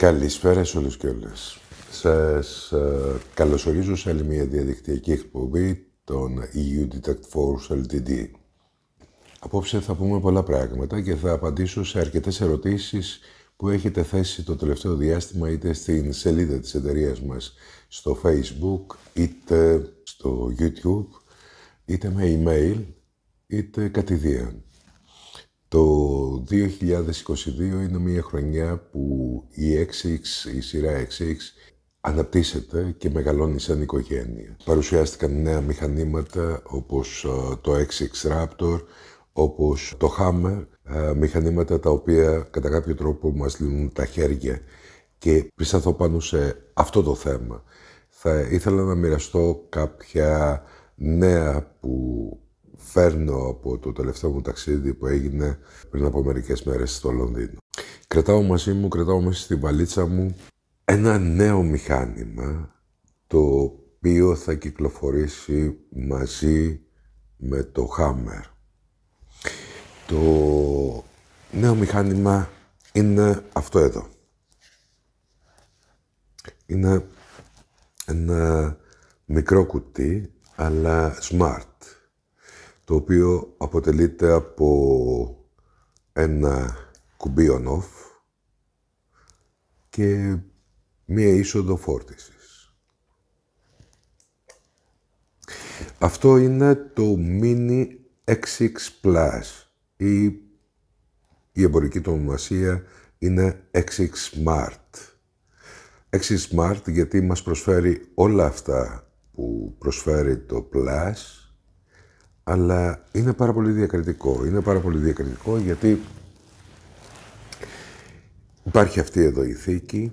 Καλησπέρα σε όλους και όλες. Σας καλωσορίζω σε άλλη μια διαδικτυακή εκπομπή των EU Detect Force Ltd. Απόψε θα πούμε πολλά πράγματα και θα απαντήσω σε αρκετές ερωτήσεις που έχετε θέσει το τελευταίο διάστημα είτε στην σελίδα της εταιρείας μας στο Facebook, είτε στο YouTube, είτε με email, είτε κατηδίαν. Το 2022 είναι μια χρονιά που η σειρά XX αναπτύσσεται και μεγαλώνει σαν οικογένεια. Παρουσιάστηκαν νέα μηχανήματα όπως το XX Raptor, όπως το Hammer, μηχανήματα τα οποία κατά κάποιο τρόπο μας λύνουν τα χέρια και πισταθώ πάνω σε αυτό το θέμα. Θα ήθελα να μοιραστώ κάποια νέα που φέρνω από το τελευταίο μου ταξίδι που έγινε πριν από μερικές μέρες στο Λονδίνο. Κρατάω μαζί μου, κρατάω μέσα στη βαλίτσα μου ένα νέο μηχάνημα το οποίο θα κυκλοφορήσει μαζί με το Hammer. Το νέο μηχάνημα είναι αυτό εδώ. Είναι ένα μικρό κουτί, αλλά smart, το οποίο αποτελείται από ένα κουμπί on-off και μία είσοδο φόρτισης. Αυτό είναι το Mini XX Plus ή η εμπορική του ονομασία είναι XX Smart. XX Smart γιατί μας προσφέρει όλα αυτά που προσφέρει το Plus, αλλά είναι πάρα πολύ διακριτικό. Είναι πάρα πολύ διακριτικό γιατί υπάρχει αυτή εδώ η θήκη,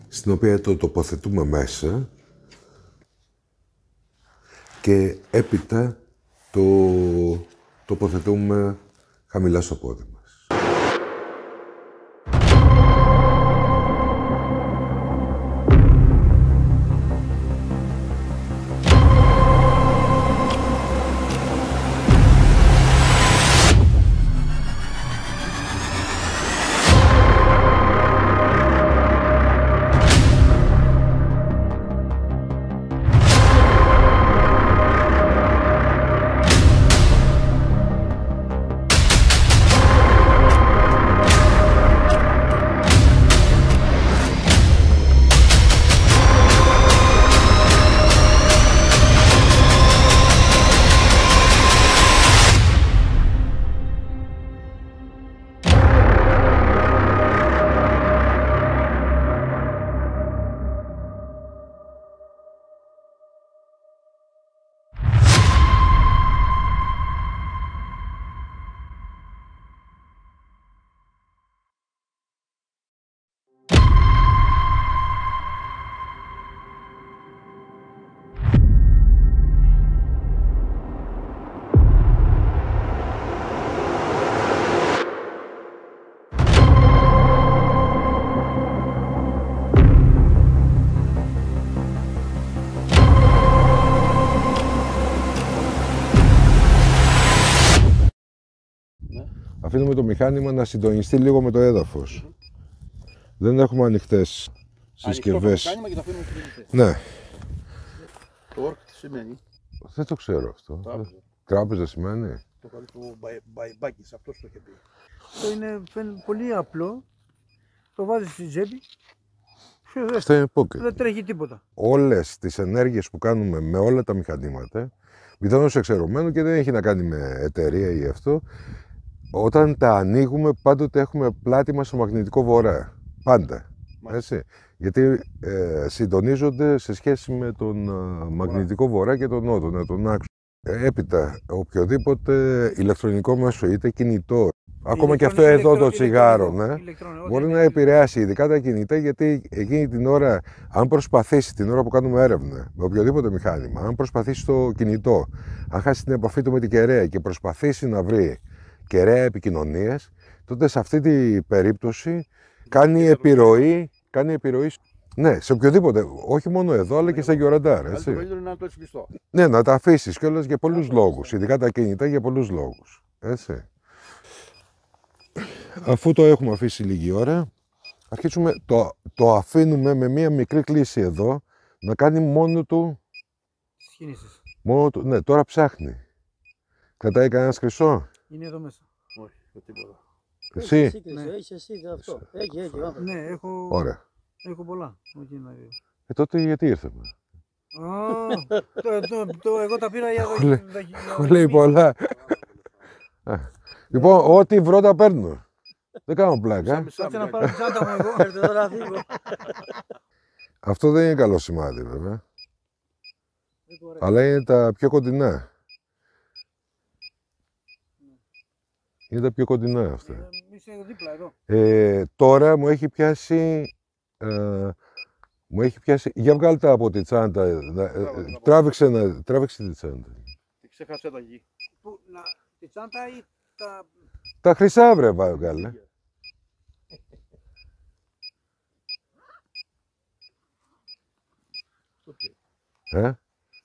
στην οποία το τοποθετούμε μέσα και έπειτα το τοποθετούμε χαμηλά στο πόδι μας. Αφήνουμε το μηχάνημα να συντονιστεί λίγο με το έδαφος. Δεν έχουμε ανοιχτές συσκευές. Το μηχάνημα και το αφήνουμε συντονιστεί. Ναι. Το work τι σημαίνει? Δεν το ξέρω αυτό. Τράπεζα. Τράπεζα σημαίνει. Το καλή του Μπάκης, αυτός το είχε πει. Αυτό είναι πολύ απλό. Το βάζεις στη τσέπη. Αυτό είναι pocket. Δεν τρέχει τίποτα. Όλες τις ενέργειες που κάνουμε με όλα τα μηχανήματα, πιθανώς εξαιρωμένο και δεν έχει να κάνει με εταιρεία ή αυτό, όταν τα ανοίγουμε πάντοτε έχουμε πλάτη μας στο μαγνητικό βορρά. Πάντα. Έτσι. Γιατί συντονίζονται σε σχέση με τον μαγνητικό βορρά και τον νότο, τον άξονα. Έπειτα, οποιοδήποτε ηλεκτρονικό μέσο, είτε κινητό, ακόμα και αυτό εδώ το τσιγάρο, ναι, μπορεί να επηρεάσει ειδικά τα κινητά, γιατί εκείνη την ώρα, αν προσπαθήσει την ώρα που κάνουμε έρευνα, με οποιοδήποτε μηχάνημα, αν προσπαθήσει το κινητό, αν χάσει την επαφή του με την κεραία και προσπαθήσει να βρει κεραία επικοινωνίας, τότε σε αυτή την περίπτωση κάνει επιρροή. Ναι, σε οποιοδήποτε. Όχι μόνο εδώ, αλλά και στα Γιοραντάρ. Το καλύτερο είναι να το έτσι πιστό. Ναι, να τα αφήσεις κιόλας για πολλούς λόγους. Ειδικά τα κινητά για πολλούς λόγους. Έτσι. Αφού το έχουμε αφήσει λίγη ώρα, αρχίσουμε, το αφήνουμε με μία μικρή κλίση εδώ, να κάνει μόνο του, Τις κινήσεις. ναι, τώρα ψάχνει. Κρατάει κανένα χρυσό, Είναι εδώ μέσα. Όχι, το τίποτα. εσύ. Έχεις εσύ αυτό. Έχει. Ναι, έχω, Ωραία. έχω πολλά. Όχι να δει. Τότε γιατί ήρθαμε. Α, εγώ τα πήρα για Έχω λέει πολλά. Λοιπόν, ό,τι βρω τα παίρνω. Δεν κάνω πλάκα. Κάτσε να πάρω την τσάντα μου εγώ. Έρθει εδώ να φύγω. Αυτό δεν είναι καλό σημάδι βέβαια. Αλλά είναι τα πιο κοντινά. Είναι τα πιο κοντινά αυτά. Είσαι δίπλα εδώ. Τώρα μου έχει πιάσει... Για βγάλτε τα από τη τσάντα. Τράβηξε τη τσάντα. Τι ξέχασε τα γη. Τη τσάντα ή τα... Τα χρυσά βρε βγάλε.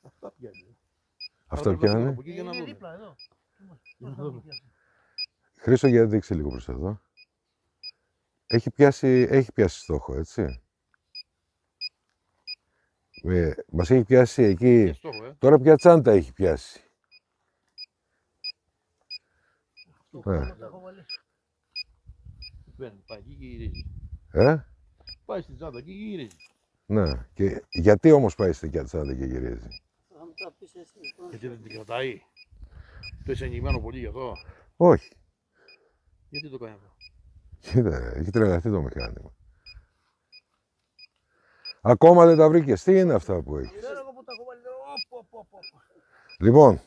Αυτά πιάνει. Αυτό πιάνει. Από εκεί για να Είναι δούμε. δίπλα εδώ. Χρήστο, για δείξε λίγο προς εδώ. Έχει πιάσει στόχο, έτσι. Μας έχει πιάσει εκεί. Και στόχο, Τώρα πια τσάντα έχει πιάσει. Μπαίνει, πάει εκεί και γυρίζει. Πάει στην τσάντα εκεί και γυρίζει. Ναι. Και γιατί όμως πάει στην τσάντα και γυρίζει. Θα μου τα πεις εσύ. Γιατί δεν την κρατάει. Το είσαι εγγυημένο πολύ γι' αυτό. Όχι. Γιατί το κάνει αυτό. Κοίτα, έχει τρελαθεί το μηχάνημα. Ακόμα δεν τα βρήκες. Τι είναι αυτά που έχει. Ξέρω εγώ που τα έχω βάλει. Λοιπόν,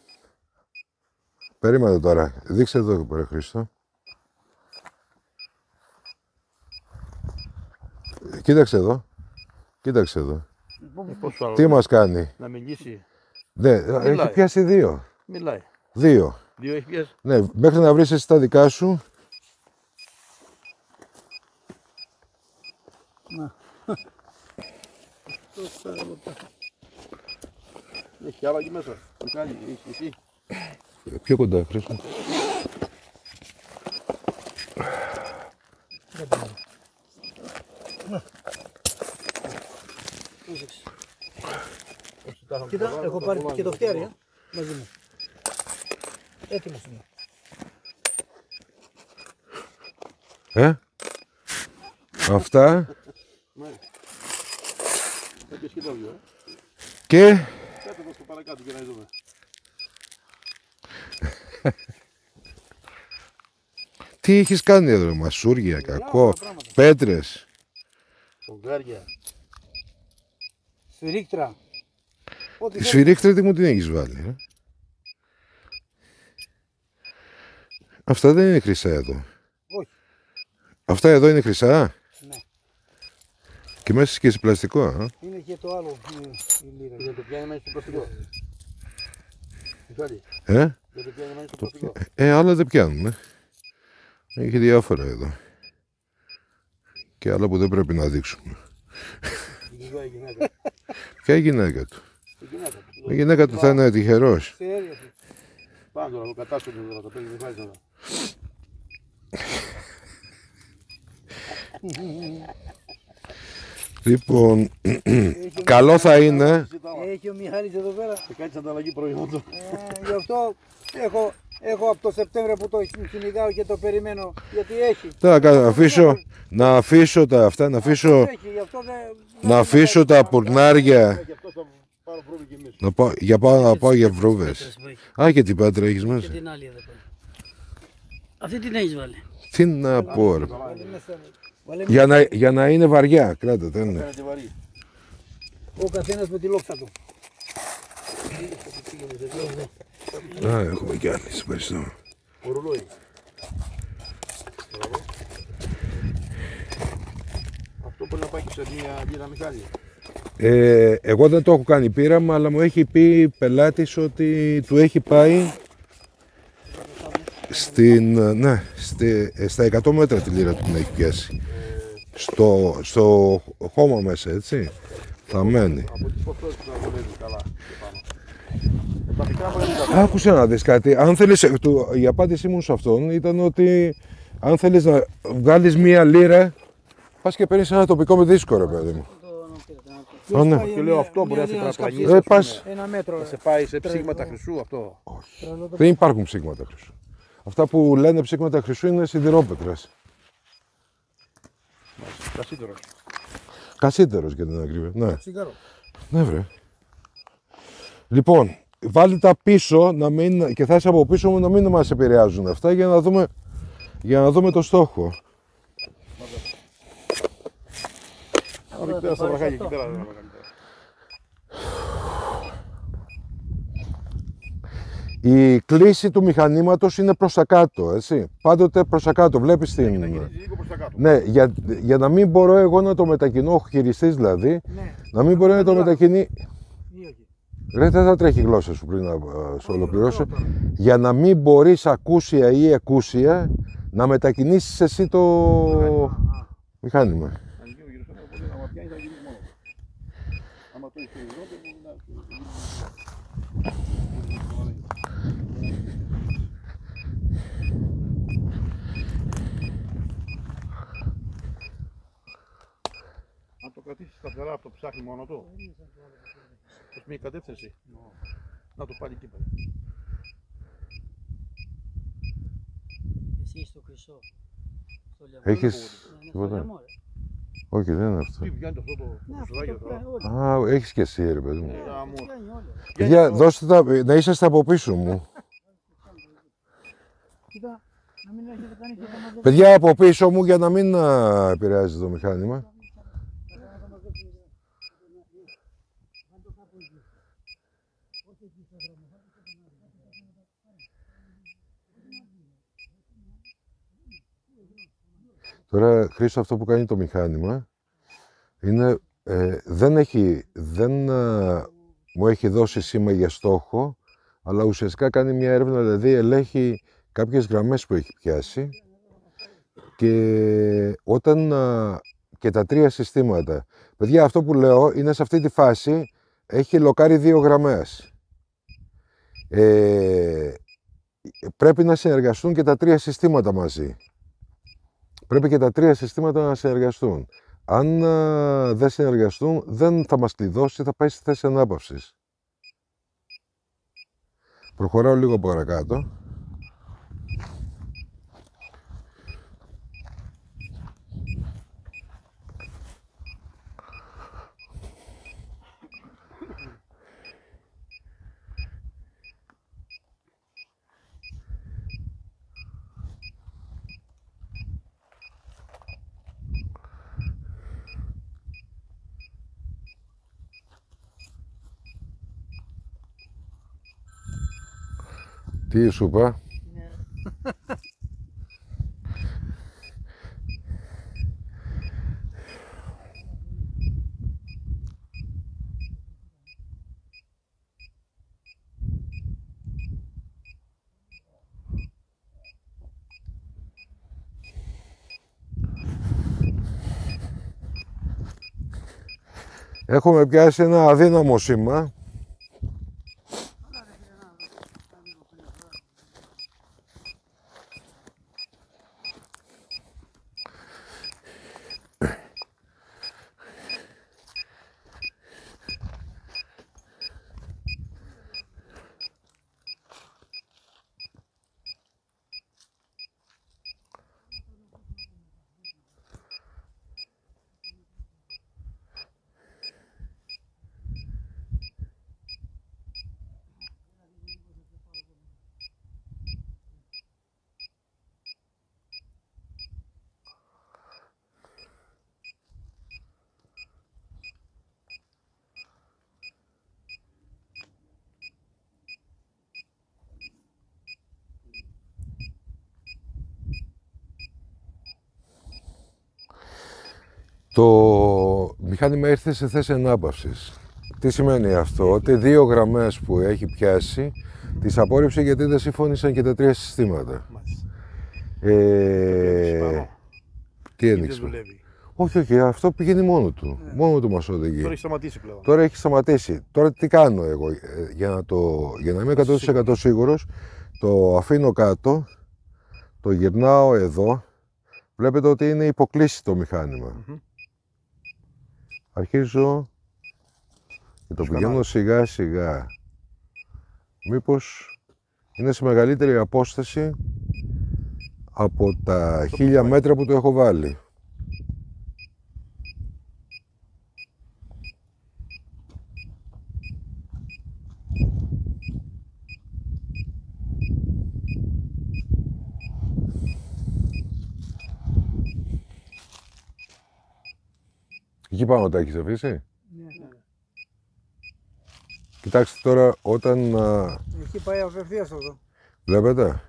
περίμενε τώρα. Δείξε εδώ, πέρα Χρήστο. Κοίταξε εδώ. Κοίταξε εδώ. Πόσο άλλο. Τι μας κάνει. Να μιλήσει. Ναι, έχει πιάσει δύο. Μιλάει. Δύο. Δύο έχει πιάσει. Ναι, μέχρι να βρεις εσύ τα δικά σου. Έχει άλλα εκεί μέσα. Τι κάνει, έχει εσύ. Πιο κοντά, Χρήστο. Κοίτα, έχω πάρει και το φτιάρι, μαζί μου. Έτοιμος είναι. Αυτά. Έπιες και τα δύο. Και Κάτω εδώ στο παρακάτω και να δούμε. τι έχεις κάνει εδώ, μασούρια, κακό, πέτρες. Σογκάρια. Σφυρίκτρα. Τη σφυρίχτρα τι μου την έχεις βάλει, Αυτά δεν είναι χρυσά εδώ. Όχι. Αυτά εδώ είναι χρυσά. Ναι. Και μέσα και σε πλαστικό, Είναι και το άλλο. Η λίρα. Δεν το πιάνει μέσα στο πλαστικό. Μιχάλη, Δεν δεν το πιάνει μέσα στο πλαστικό. άλλα δεν πιάνουν, Έχει διάφορα εδώ. Και άλλα που δεν πρέπει να δείξουμε. Η γυναίκα. Ποια η γυναίκα του. Η γυναίκα του. Η γυναίκα του θα είναι τυχερός. Ξέρει αυτή. Πάμε τώρα, το κατάσταση τώρα, το παίρνει, δεν βάζει τώρα. Λοιπόν, καλό θα είναι. Έχει ο Μιχάλης εδώ πέρα. Και κάτι ανταλλαγή προϊόντων. Γι' αυτό έχω από το Σεπτέμβριο που το κυνηγάω και το περιμένω. Γιατί έχει. Να αφήσω τα αυτά, να αφήσω, Έχει, γι' αυτό να αφήσω τα πουρνάρια. Γι' αυτό θα πάρω βρούμε και εμείς. Να πάω για βρούβες. Α, και την πάτρα έχεις Και μέσα. την άλλη εδώ πέρα. Αυτή την έχεις βάλει. Τι να πω, ρε. Βάλε Για να είναι βαριά, κράτα τα, ναι. Κάνετε βαρύ. ο καθένας με τη λόξα του. Α, έχουμε κι άλλες, ευχαριστώ. Ο ρολόι. Αυτό μπορεί να πάει και σε μια λίρα, Μιχάλη. Εγώ δεν το έχω κάνει πείραμα, αλλά μου έχει πει πελάτης ότι του έχει πάει στα 100 μέτρα τη λίρα του την έχει πιάσει. Στο χώμα μέσα, έτσι. Θα μένει. Από τις ποθώσεις να βολεύει καλά και πάνω. Τα μικρά μου είναι τα Άκουσε να δεις κάτι. Αν θέλεις, η απάντησή μου σε αυτόν ήταν ότι αν θέλεις να βγάλεις μία λίρα Πας και παίρνεις ένα τοπικό με δίσκο, ρε παιδί μου. Το να πήρετε, να το. Ναι. Και λέω αυτό μπορεί να σε Μια παραπλανήσει. σκαψή, πας. Ένα μέτρο. Να σε πάει σε ψήγματα χρυσού αυτό. Δεν υπάρχουν ψήγματα χρυσού. Αυτά που λένε ψήγματα χρυσού είναι σιδηρόπετρες. Κασίτερο. Κασίτερος για την ακρίβεια. Ναι. Τσιγάρο. Ναι, βρε. Λοιπόν, βάλει τα πίσω να μην, και θα είσαι από πίσω μου να μην μας επηρεάζουν αυτά για να δούμε το στόχο. Αν μην πέρα στα βραχάκια εκεί πέρα. Η κλίση του μηχανήματος είναι προς τα κάτω, έτσι. Πάντοτε προς τα κάτω, βλέπεις την... Λίγο προς τα κάτω. Ναι, για να μην μπορώ εγώ να το μετακινώ, ο χειριστής δηλαδή, Ναι. να μην μπορεί να το μετακινεί... Ή όχι. Ρε, δεν θα τρέχει η γλώσσα σου πριν να σου ολοκληρώσω. Για να μην μπορείς ακούσια ή εκούσια να μετακινήσεις εσύ το μηχάνημα. Αν γίνω γύρω sana, οπότε άμα πιάνει θα γυρίσει μόνο. Άμα το έχεις περισσότερο, αν το κρατήσεις σταθερά από το ψάχνει μόνο του, προς μια κατεύθυνση, να το πάρει εκεί πέρα. Εσύ στο χρυσό. Στο λαιμό. Έχεις Ναι, στο τίποτα? λαιμό, ρε. Όχι, δεν είναι αυτό. Τι πιάνει αυτό το Ναι, αυτό χρυσουδάκι το εδώ. πιάνει όλο. Α, έχεις και εσύ, ρε παιδί μου. Γάμο. Πιάνει όλο. Παιδιά, δώστε να είσαστε από πίσω μου. Κοίτα, να μην έχετε κάνει και τα μαζεύει. Παιδιά, από πίσω μου για να μην επηρεάζει το μηχάνημα. Τώρα, Χρήστο, αυτό που κάνει το μηχάνημα είναι, δεν μου έχει δώσει σήμα για στόχο, αλλά ουσιαστικά κάνει μια έρευνα, δηλαδή ελέγχει κάποιες γραμμές που έχει πιάσει και όταν και τα τρία συστήματα. Παιδιά, αυτό που λέω είναι σε αυτή τη φάση έχει λοκάρει 2 γραμμές. Πρέπει να συνεργαστούν και τα 3 συστήματα μαζί. Πρέπει και τα 3 συστήματα να συνεργαστούν. Αν δεν συνεργαστούν, δεν θα μας κλειδώσει, θα πάει στη θέση ανάπαυσης. Προχωράω λίγο παρακάτω. Τι σου είπα? Έχουμε πιάσει ένα αδύναμο σήμα. Το μηχάνημα ήρθε σε θέση ανάπαυσης. Τι σημαίνει αυτό? Ότι 2 γραμμές που έχει πιάσει τις απόρριψε γιατί δεν συμφώνησαν και τα 3 συστήματα. Τι Δεν ένιξε? δουλεύει. Όχι, όχι, αυτό πηγαίνει μόνο του. Μόνο του μας οδηγεί. Τώρα έχει σταματήσει πλέον. Τώρα έχει σταματήσει. Τώρα τι κάνω εγώ για να είμαι 100% σίγουρος, το αφήνω κάτω, το γυρνάω εδώ, Βλέπετε ότι είναι υποκλείσει το μηχάνημα. Αρχίζω και το πηγαίνω σιγά σιγά. Μήπως είναι σε μεγαλύτερη απόσταση από τα 1000 μέτρα που το έχω βάλει. Εκεί πάνω τα έχεις αφήσει. Ναι. Κοιτάξτε τώρα όταν... Εκεί πάει απευθείας εδώ. Βλέπετε.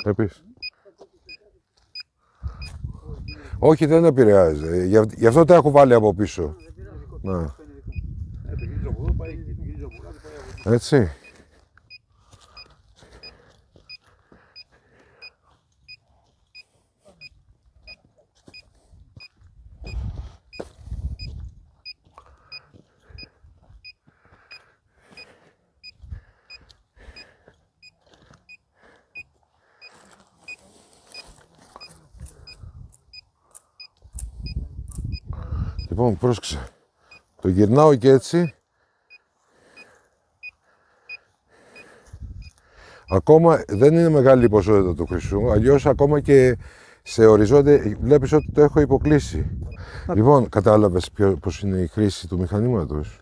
Επίσης. Όχι, δεν επηρεάζει. Γι' αυτό τα έχω βάλει από πίσω. Να. Το γυρίζω από εδώ, πάει εκεί. Το γυρίζω από κάτω, πάει από εκεί. Έτσι. Λοιπόν, πρόσεξε. Το γυρνάω και έτσι. Ακόμα δεν είναι μεγάλη η ποσότητα του χρυσού, αλλιώς ακόμα και σε οριζόντια βλέπεις ότι το έχω υποκλείσει. Λοιπόν, κατάλαβες πώς είναι η χρήση του μηχανήματος.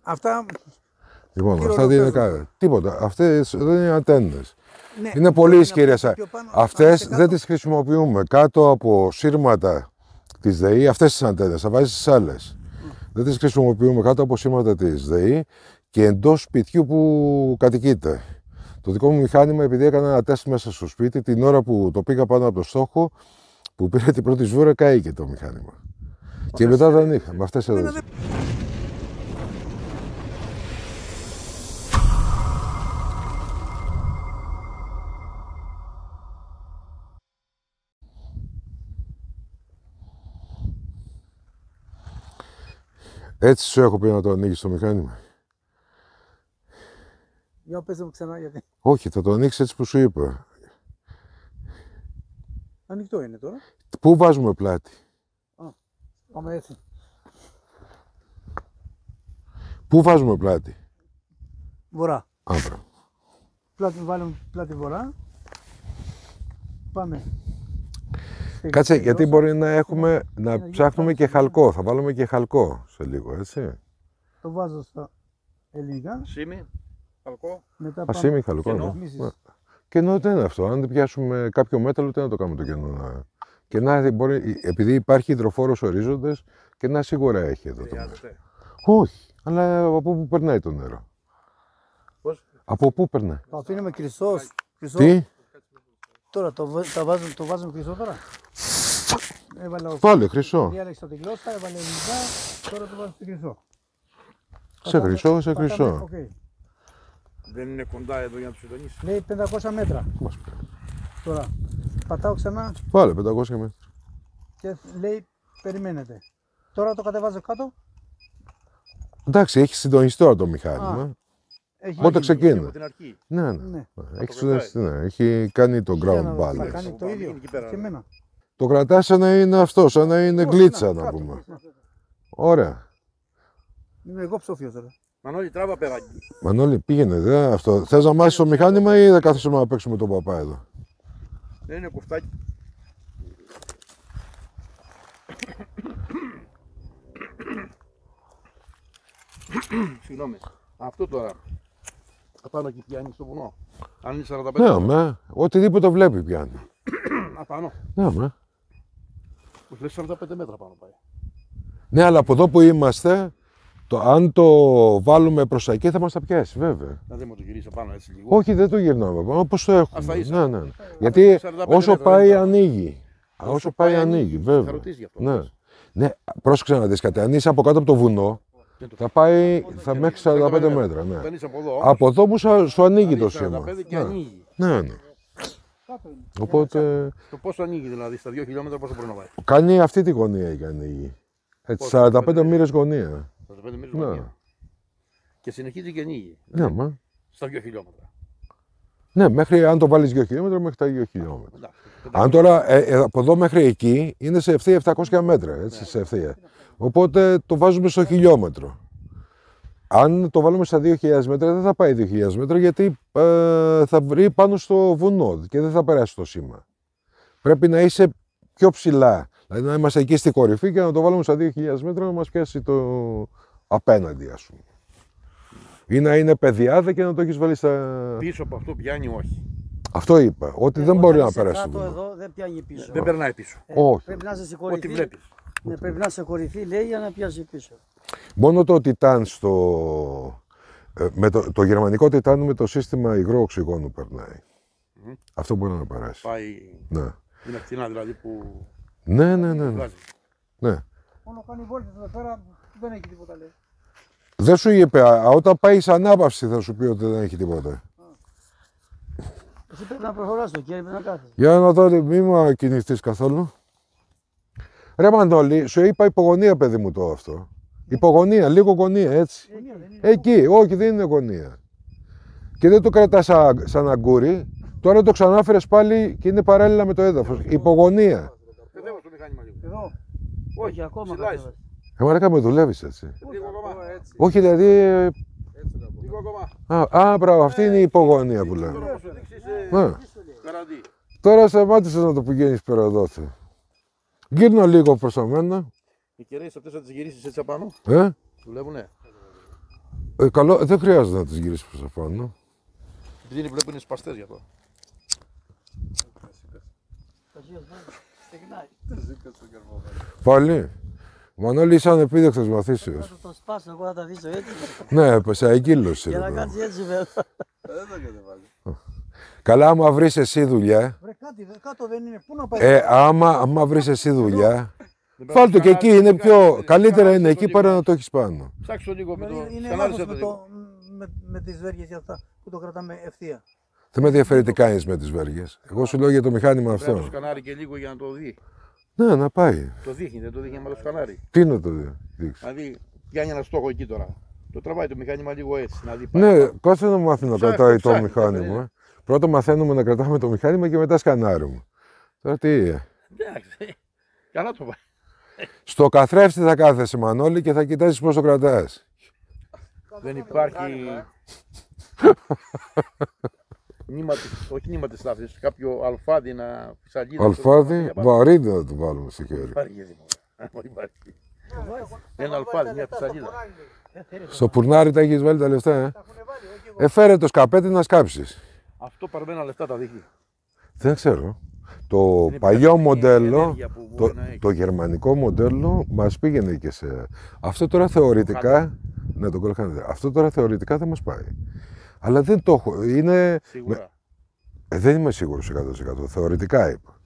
Αυτά, Λοιπόν, Τι αυτά ρόλο δεν είναι παίζουν? κάτι. Τίποτα. Αυτές δεν είναι αντένες. ναι, Είναι πολύ να ισχυρές. πας πιο πάνω, Αυτές αν είσαι δεν τις χρησιμοποιούμε κάτω από σύρματα της ΔΕΗ. Αυτές τις αντένες, θα βάζεις τις άλλες. Δεν τις χρησιμοποιούμε κάτω από σύρματα της ΔΕΗ και εντός σπιτιού που κατοικείται. Το δικό μου μηχάνημα, επειδή έκανα ένα τεστ μέσα στο σπίτι, την ώρα που το πήγα πάνω από το στόχο, που πήρε την πρώτη σβούρα, καήκε το μηχάνημα. Και μετά δεν είχα, με αυτές εδώ. Έτσι σου έχω πει να το ανοίγεις το μηχάνημα. Για πες μου ξανά γιατί. Όχι, θα το ανοίξεις έτσι που σου είπα. Ανοιχτό είναι τώρα. Πού βάζουμε πλάτη. Πάμε έτσι. Πού βάζουμε πλάτη. Βορρά. Άμπρα. Βάλουμε πλάτη βορρά. Πάμε. Κάτσε, γιατί μπορεί να έχουμε, να ψάχνουμε και χαλκό. Θα βάλουμε και χαλκό σε λίγο, έτσι. Το βάζω στα ελληνικά. Σήμη, χαλκό. Μετά Ασήμι χαλκό. Κενό. Ναι. ρυθμίσεις. Κενό δεν είναι αυτό. Αν δεν πιάσουμε κάποιο μέταλλο, τι να το κάνουμε το κενό. Και να μπορεί, επειδή υπάρχει υδροφόρος ορίζοντας, και να σίγουρα έχει εδώ το νερό. Χρειάζεται. Όχι, αλλά από πού περνάει το νερό. Πώς? Από πού περνάει. Το αφήνουμε κρυσό. Τι, Τώρα το βάζουμε κρυσό τώρα. Έβαλα πάλι χρυσό. διάλεξα τη γλώσσα, έβαλε ελληνικά. Τώρα το βάζω στο κρυσό. Σε χρυσό, σε Πατάμε, χρυσό. οκ. Δεν είναι κοντά εδώ για να του συντονίσει. Λέει 500 μέτρα. Τώρα πατάω ξανά Πάλι 500 μέτρα. και λέει περιμένετε. Τώρα το κατεβάζω κάτω. Εντάξει, έχει συντονιστεί τώρα το μηχάνημα. Έχει Πότε γίνει. ξεκίνησε. Από την αρχή. Ναι, ναι. Ναι. Έχει συντονιστεί, ναι. Έχει κάνει το Θα ground balance. κάνει το ίδιο Εκεί πέρα. και εμένα. Το κρατάς σαν να είναι αυτό, σαν να είναι Όχι, γκλίτσα να, να κάτω. πούμε. Ωραία. Είμαι εγώ ψόφιος τώρα. Μανώλη, τράβα παιδάκι. Μανώλη, πήγαινε, δεν αυτό. Θες να μάθεις το μηχάνημα ή θα κάθεσαι να παίξουμε τον παπά εδώ. Δεν είναι κουφτάκι. Συγγνώμη. Αυτό τώρα. Απάνω εκεί πιάνει στο βουνό. Αν είναι 45 Ναι, μέτρα. με. Οτιδήποτε βλέπει πιάνει. Απάνω. Ναι, με. Μου λες 45 μέτρα πάνω πάει. Ναι, αλλά από εδώ που είμαστε, αν το βάλουμε προς τα εκεί θα μας τα πιάσει, βέβαια. Να δεν μου το γυρίσει πάνω έτσι λίγο. Όχι, δεν το γυρνάμε πάνω, όπως το Ας τα έχουμε. ίσα. Ναι, ναι. Γιατί 45 όσο μέτρα πάει είναι. ανοίγει. Όσο πάει ανοίγει, Θα βέβαια. ρωτήσει γι' αυτό. Ναι. Ναι, πρόσεξε να δεις κάτι. Αν είσαι από κάτω από το βουνό, Θα πάει μέχρι 45 μέτρα. Ναι. Παίρνεις από εδώ. Από εδώ που σου ανοίγει το δηλαδή, σήμα. 45 και Ναι. ανοίγει. Ναι, ναι. Οπότε Το πόσο ανοίγει δηλαδή, στα 2 χιλιόμετρα πόσο μπορεί να πάει. κάνει αυτή τη γωνία και ανοίγει. Έτσι, 45 μοίρες γωνία. 45 μήνες Ναι. γωνία. Και συνεχίζει και ανοίγει. Ναι, μα. Στα 2 χιλιόμετρα. Ναι, μέχρι, αν το βάλεις 2 χιλιόμετρα, μέχρι τα 2 χιλιόμετρα. Εντάξει. Αν τώρα από εδώ μέχρι εκεί είναι σε ευθεία 700 μέτρα, έτσι, σε ευθεία. Οπότε το βάζουμε στο χιλιόμετρο. Αν το βάλουμε στα 2.000 μέτρα, δεν θα πάει 2.000 μέτρα γιατί θα βρει πάνω στο βουνό και δεν θα περάσει το σήμα. Πρέπει να είσαι πιο ψηλά. Δηλαδή να είμαστε εκεί στη κορυφή και να το βάλουμε στα 2.000 μέτρα να μας πιάσει το απέναντι, ας πούμε. Ή να είναι παιδιάδα και να το έχεις βάλει στα... Πίσω από αυτό πιάνει όχι. Αυτό είπα, ότι δεν μπορεί να περάσει το Κάτω βουνό. εδώ δεν πιάνει πίσω. Δεν περνάει πίσω. Όχι. Πρέπει να είσαι σε Ό,τι κορυφή. βλέπεις. Ναι, πρέπει να είσαι σε κορυφή, λέει, για να πιάσει πίσω. Μόνο το τιτάν το γερμανικό τιτάν με το σύστημα υγρού οξυγόνου περνάει. Αυτό μπορεί να περάσει. Πάει. Ναι. Είναι ακτινά δηλαδή που Ναι, ναι, ναι. Ναι. βγάζει. ναι. Μόνο κάνει βόλτες εδώ πέρα, δεν έχει τίποτα λέει. Δεν σου είπε, όταν πάει σε ανάπαυση θα σου πει ότι δεν έχει τίποτα. Εσύ πρέπει να προχωράς το κέρι, πρέπει να κάθεσαι. Για να δω, μη μου κινηθείς καθόλου. Ρε Μανώλη, σου είπα υπογωνία, παιδί μου, το αυτό. Υπογωνία, λίγο γωνία, έτσι. Εκεί, όχι, δεν είναι γωνία. Και δεν το κρατάς σαν αγκούρι. Τώρα το ξανάφερες πάλι και είναι παράλληλα με το έδαφος. Υπογωνία. Κατέβα στο μηχάνημα λίγο. Εδώ. Όχι, ακόμα ψηλά κατέβασε. είσαι. Μαρακα με δουλεύεις έτσι. Λίγο ακόμα. Όχι, δηλαδή. Λίγο ακόμα. Μπράβο, αυτή είναι η υπογωνία που λέω. Τώρα θα σου δείξει Ναι. καραντί. Τώρα σταμάτησες να το πηγαίνεις πέρα εδώ. Γύρνα λίγο προς το μένα. Οι κεραίες αυτές θα τις γυρίσεις έτσι απάνω. Δουλεύουνε. Καλό, δεν χρειάζεται να τις γυρίσεις προς τα πάνω. Επειδή είναι βλέπουν είναι σπαστές γι' αυτό. Πάλι. Μανώλη, είσαι ανεπίδεκτος μαθήσεως. Θα το σπάσω, εγώ θα τα δείσω έτσι. Ναι, σε αγκύλωση. Για ρε να παιδί. κάτσει έτσι βέβαια. Καλά, άμα βρεις εσύ δουλειά. Βρε κάτι, κάτω δεν είναι. Πού να πάει. Άμα βρεις εσύ δουλειά. Βάλ το και εκεί, είναι πιο. Καλύτερα είναι εκεί παρά να το έχεις πάνω. Ψάξε το λίγο με το. Είναι Σκανάρισε λάθος το με, λίγο. με τις βέργες για αυτά που το κρατάμε ευθεία. Δεν με ενδιαφέρει τι κάνεις με τις βέργες. Εγώ σου λέω για το μηχάνημα Πρέπει να το αυτό. σκανάρει και λίγο για να το δει. Ναι, να πάει. Το δείχνει, δεν το δείχνει με το σκανάρι. Τι να το δείξει. Δηλαδή πιάνει ένα στόχο εκεί τώρα. Το τραβάει το μηχάνημα λίγο έτσι. Να δει πάει. Ναι, κάτσε να μάθει να Ψάχνει, κρατάει το ψάχνει, μηχάνημα. Πρώτα μαθαίνουμε να κρατάμε το μηχάνημα και μετά σκανάρουμε. Τώρα τι. Εντάξει. Καλά το πάει. Στο καθρέφτη θα κάθεσαι, Μανώλη, και θα κοιτάζεις πώς το κρατάς. Δεν υπάρχει. Νήμα της, όχι νήμα της λάθης, κάποιο αλφάδι να ψαλίδι. Αλφάδι, βαρύνει να το βάλουμε στο χέρι. Υπάρχει όχι υπάρχει. Ένα αλφάδι, μια ψαλίδα. Στο πουρνάρι τα έχεις βάλει τα λεφτά, Φέρε το σκαπέτι να σκάψεις. Αυτό παρμένα λεφτά τα δείχνει. Δεν ξέρω. Το Είναι παλιό η μοντέλο, ενέργεια που μπορεί να έχει. το γερμανικό μοντέλο μας πήγαινε και σε... Αυτό τώρα θεωρητικά... Ναι, το κολοχάνδρ. Αυτό τώρα θεωρητικά δεν μας πάει. Αλλά δεν το έχω. Είναι... Σίγουρα. Δεν είμαι σίγουρος 100%. Θεωρητικά είπα.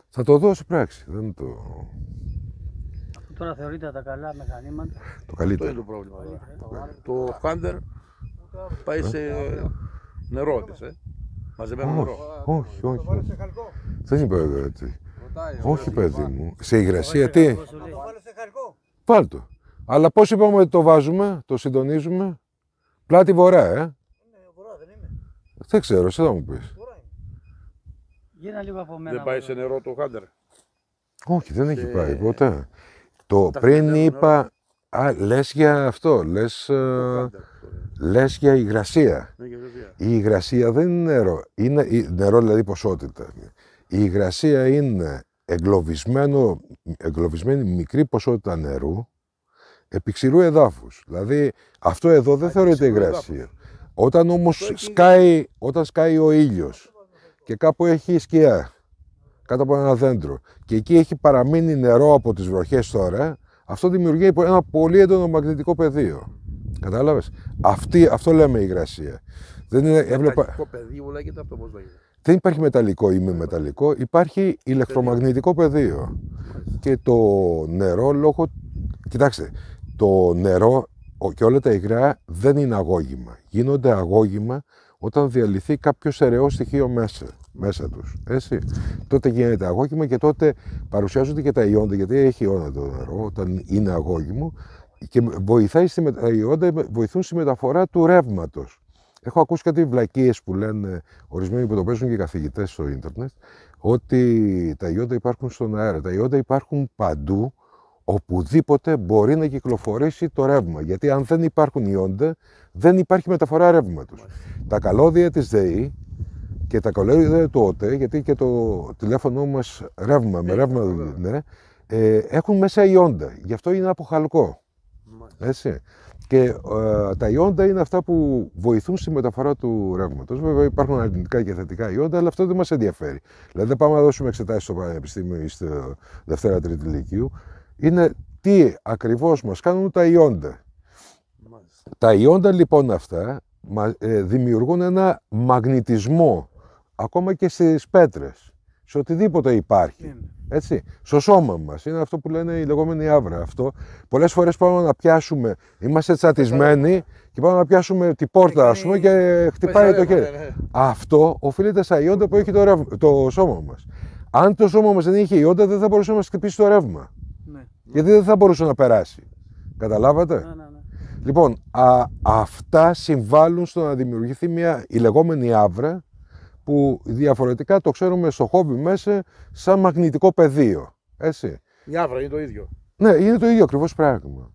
Θα το δω σε πράξη. Δεν το... Τώρα θεωρείται τα καλά μηχανήματα. Το Αυτό καλύτερο. είναι το πρόβλημα. Το Hunter πάει σε νερό της, μαζεμένο νερό. Όχι, όχι. Βάλω σε χαλκό. Δεν είπε έτσι. Όχι, παιδί μου. Σε υγρασία τι. Βάλω σε χαλκό. Βάλ' το. Αλλά πώς είπαμε ότι το βάζουμε, το συντονίζουμε. Πλάτη βορρά, Είναι βορρά, δεν είναι. Δεν ξέρω, εσύ θα μου πεις. Βορρά είναι. Γίνα λίγο από μένα. Δεν πάει σε νερό το Hunter. Όχι, δεν έχει Και- πάει ποτέ. Το Τα πριν φυτά είπα, λες για αυτό, λες για υγρασία. Η υγρασία δεν είναι νερό, είναι νερό δηλαδή ποσότητα. Η υγρασία είναι εγκλωβισμένη μικρή ποσότητα νερού επί ξηρού εδάφους. Δηλαδή αυτό εδώ δεν θεωρείται ξηρού υγρασία. Όταν όμως Αυτό έχει σκάει ο ήλιος και κάπου έχει σκιά κάτω από ένα δέντρο και εκεί έχει παραμείνει νερό από τις βροχές τώρα, αυτό δημιουργεί ένα πολύ έντονο μαγνητικό πεδίο. Κατάλαβες. Αυτό λέμε υγρασία. Δεν είναι, έβλεπα... Μεταλλικό πεδίο λέγεται αυτό, πώς λέγεται. Δεν υπάρχει μεταλλικό ή μη μεταλλικό, υπάρχει ηλεκτρομαγνητικό πεδίο. Και το νερό λόγω... Κοιτάξτε, το νερό και όλα τα υγρά δεν είναι αγώγημα. Γίνονται αγώγημα όταν διαλυθεί κάποιο στερεό στοιχείο μέσα τους. Έτσι. Τότε γίνεται αγώγημα και τότε παρουσιάζονται και τα ιόντα, γιατί έχει ιόντα το νερό όταν είναι αγώγημο και τα ιόντα βοηθούν στη μεταφορά του ρεύματος. Έχω ακούσει κάτι βλακίες που λένε ορισμένοι που το παίζουν και καθηγητές στο ίντερνετ, ότι τα ιόντα υπάρχουν στον αέρα. Τα ιόντα υπάρχουν παντού, οπουδήποτε μπορεί να κυκλοφορήσει το ρεύμα. Γιατί αν δεν υπάρχουν ιόντα, δεν υπάρχει μεταφορά ρεύματος. Τα καλώδια της ΔΕΗ και τα καλώδια του ΟΤΕ, γιατί και το τηλέφωνο μας με ρεύμα, ναι, έχουν μέσα ιόντα. Γι' αυτό είναι από χαλκό. Έτσι. Και τα ιόντα είναι αυτά που βοηθούν στη μεταφορά του ρεύματος. Βέβαια υπάρχουν αρνητικά και θετικά ιόντα, αλλά αυτό δεν μας ενδιαφέρει. Δηλαδή δεν πάμε να δώσουμε εξετάσεις στο πανεπιστήμιο ή στο Δευτέρα-Τρίτη Λυκείου. Είναι τι ακριβώς μας κάνουν τα ιόντα. Τα ιόντα λοιπόν αυτά δημιουργούν ένα μαγνητισμό ακόμα και στις πέτρες, σε οτιδήποτε υπάρχει. Έτσι, στο σώμα μας. Είναι αυτό που λένε η λεγόμενη άβρα. Αυτό. Πολλές φορές πάμε να πιάσουμε, είμαστε τσατισμένοι και πάμε να πιάσουμε την πόρτα, ας πούμε, και χτυπάει το χέρι. Αυτό οφείλεται στα ιόντα που έχει το σώμα μας. Αν το σώμα μας δεν είχε ιόντα, δεν θα μπορούσε να μας χτυπήσει το ρεύμα. Ναι. Γιατί δεν θα μπορούσε να περάσει. Καταλάβατε? Ναι. Λοιπόν, αυτά συμβάλλουν στο να δημιουργηθεί η λεγόμενη άβρα, που διαφορετικά το ξέρουμε στο χόμπι μέσα σαν μαγνητικό πεδίο. Έτσι. Η άβρα είναι το ίδιο. Ναι, είναι το ίδιο ακριβώς πράγμα.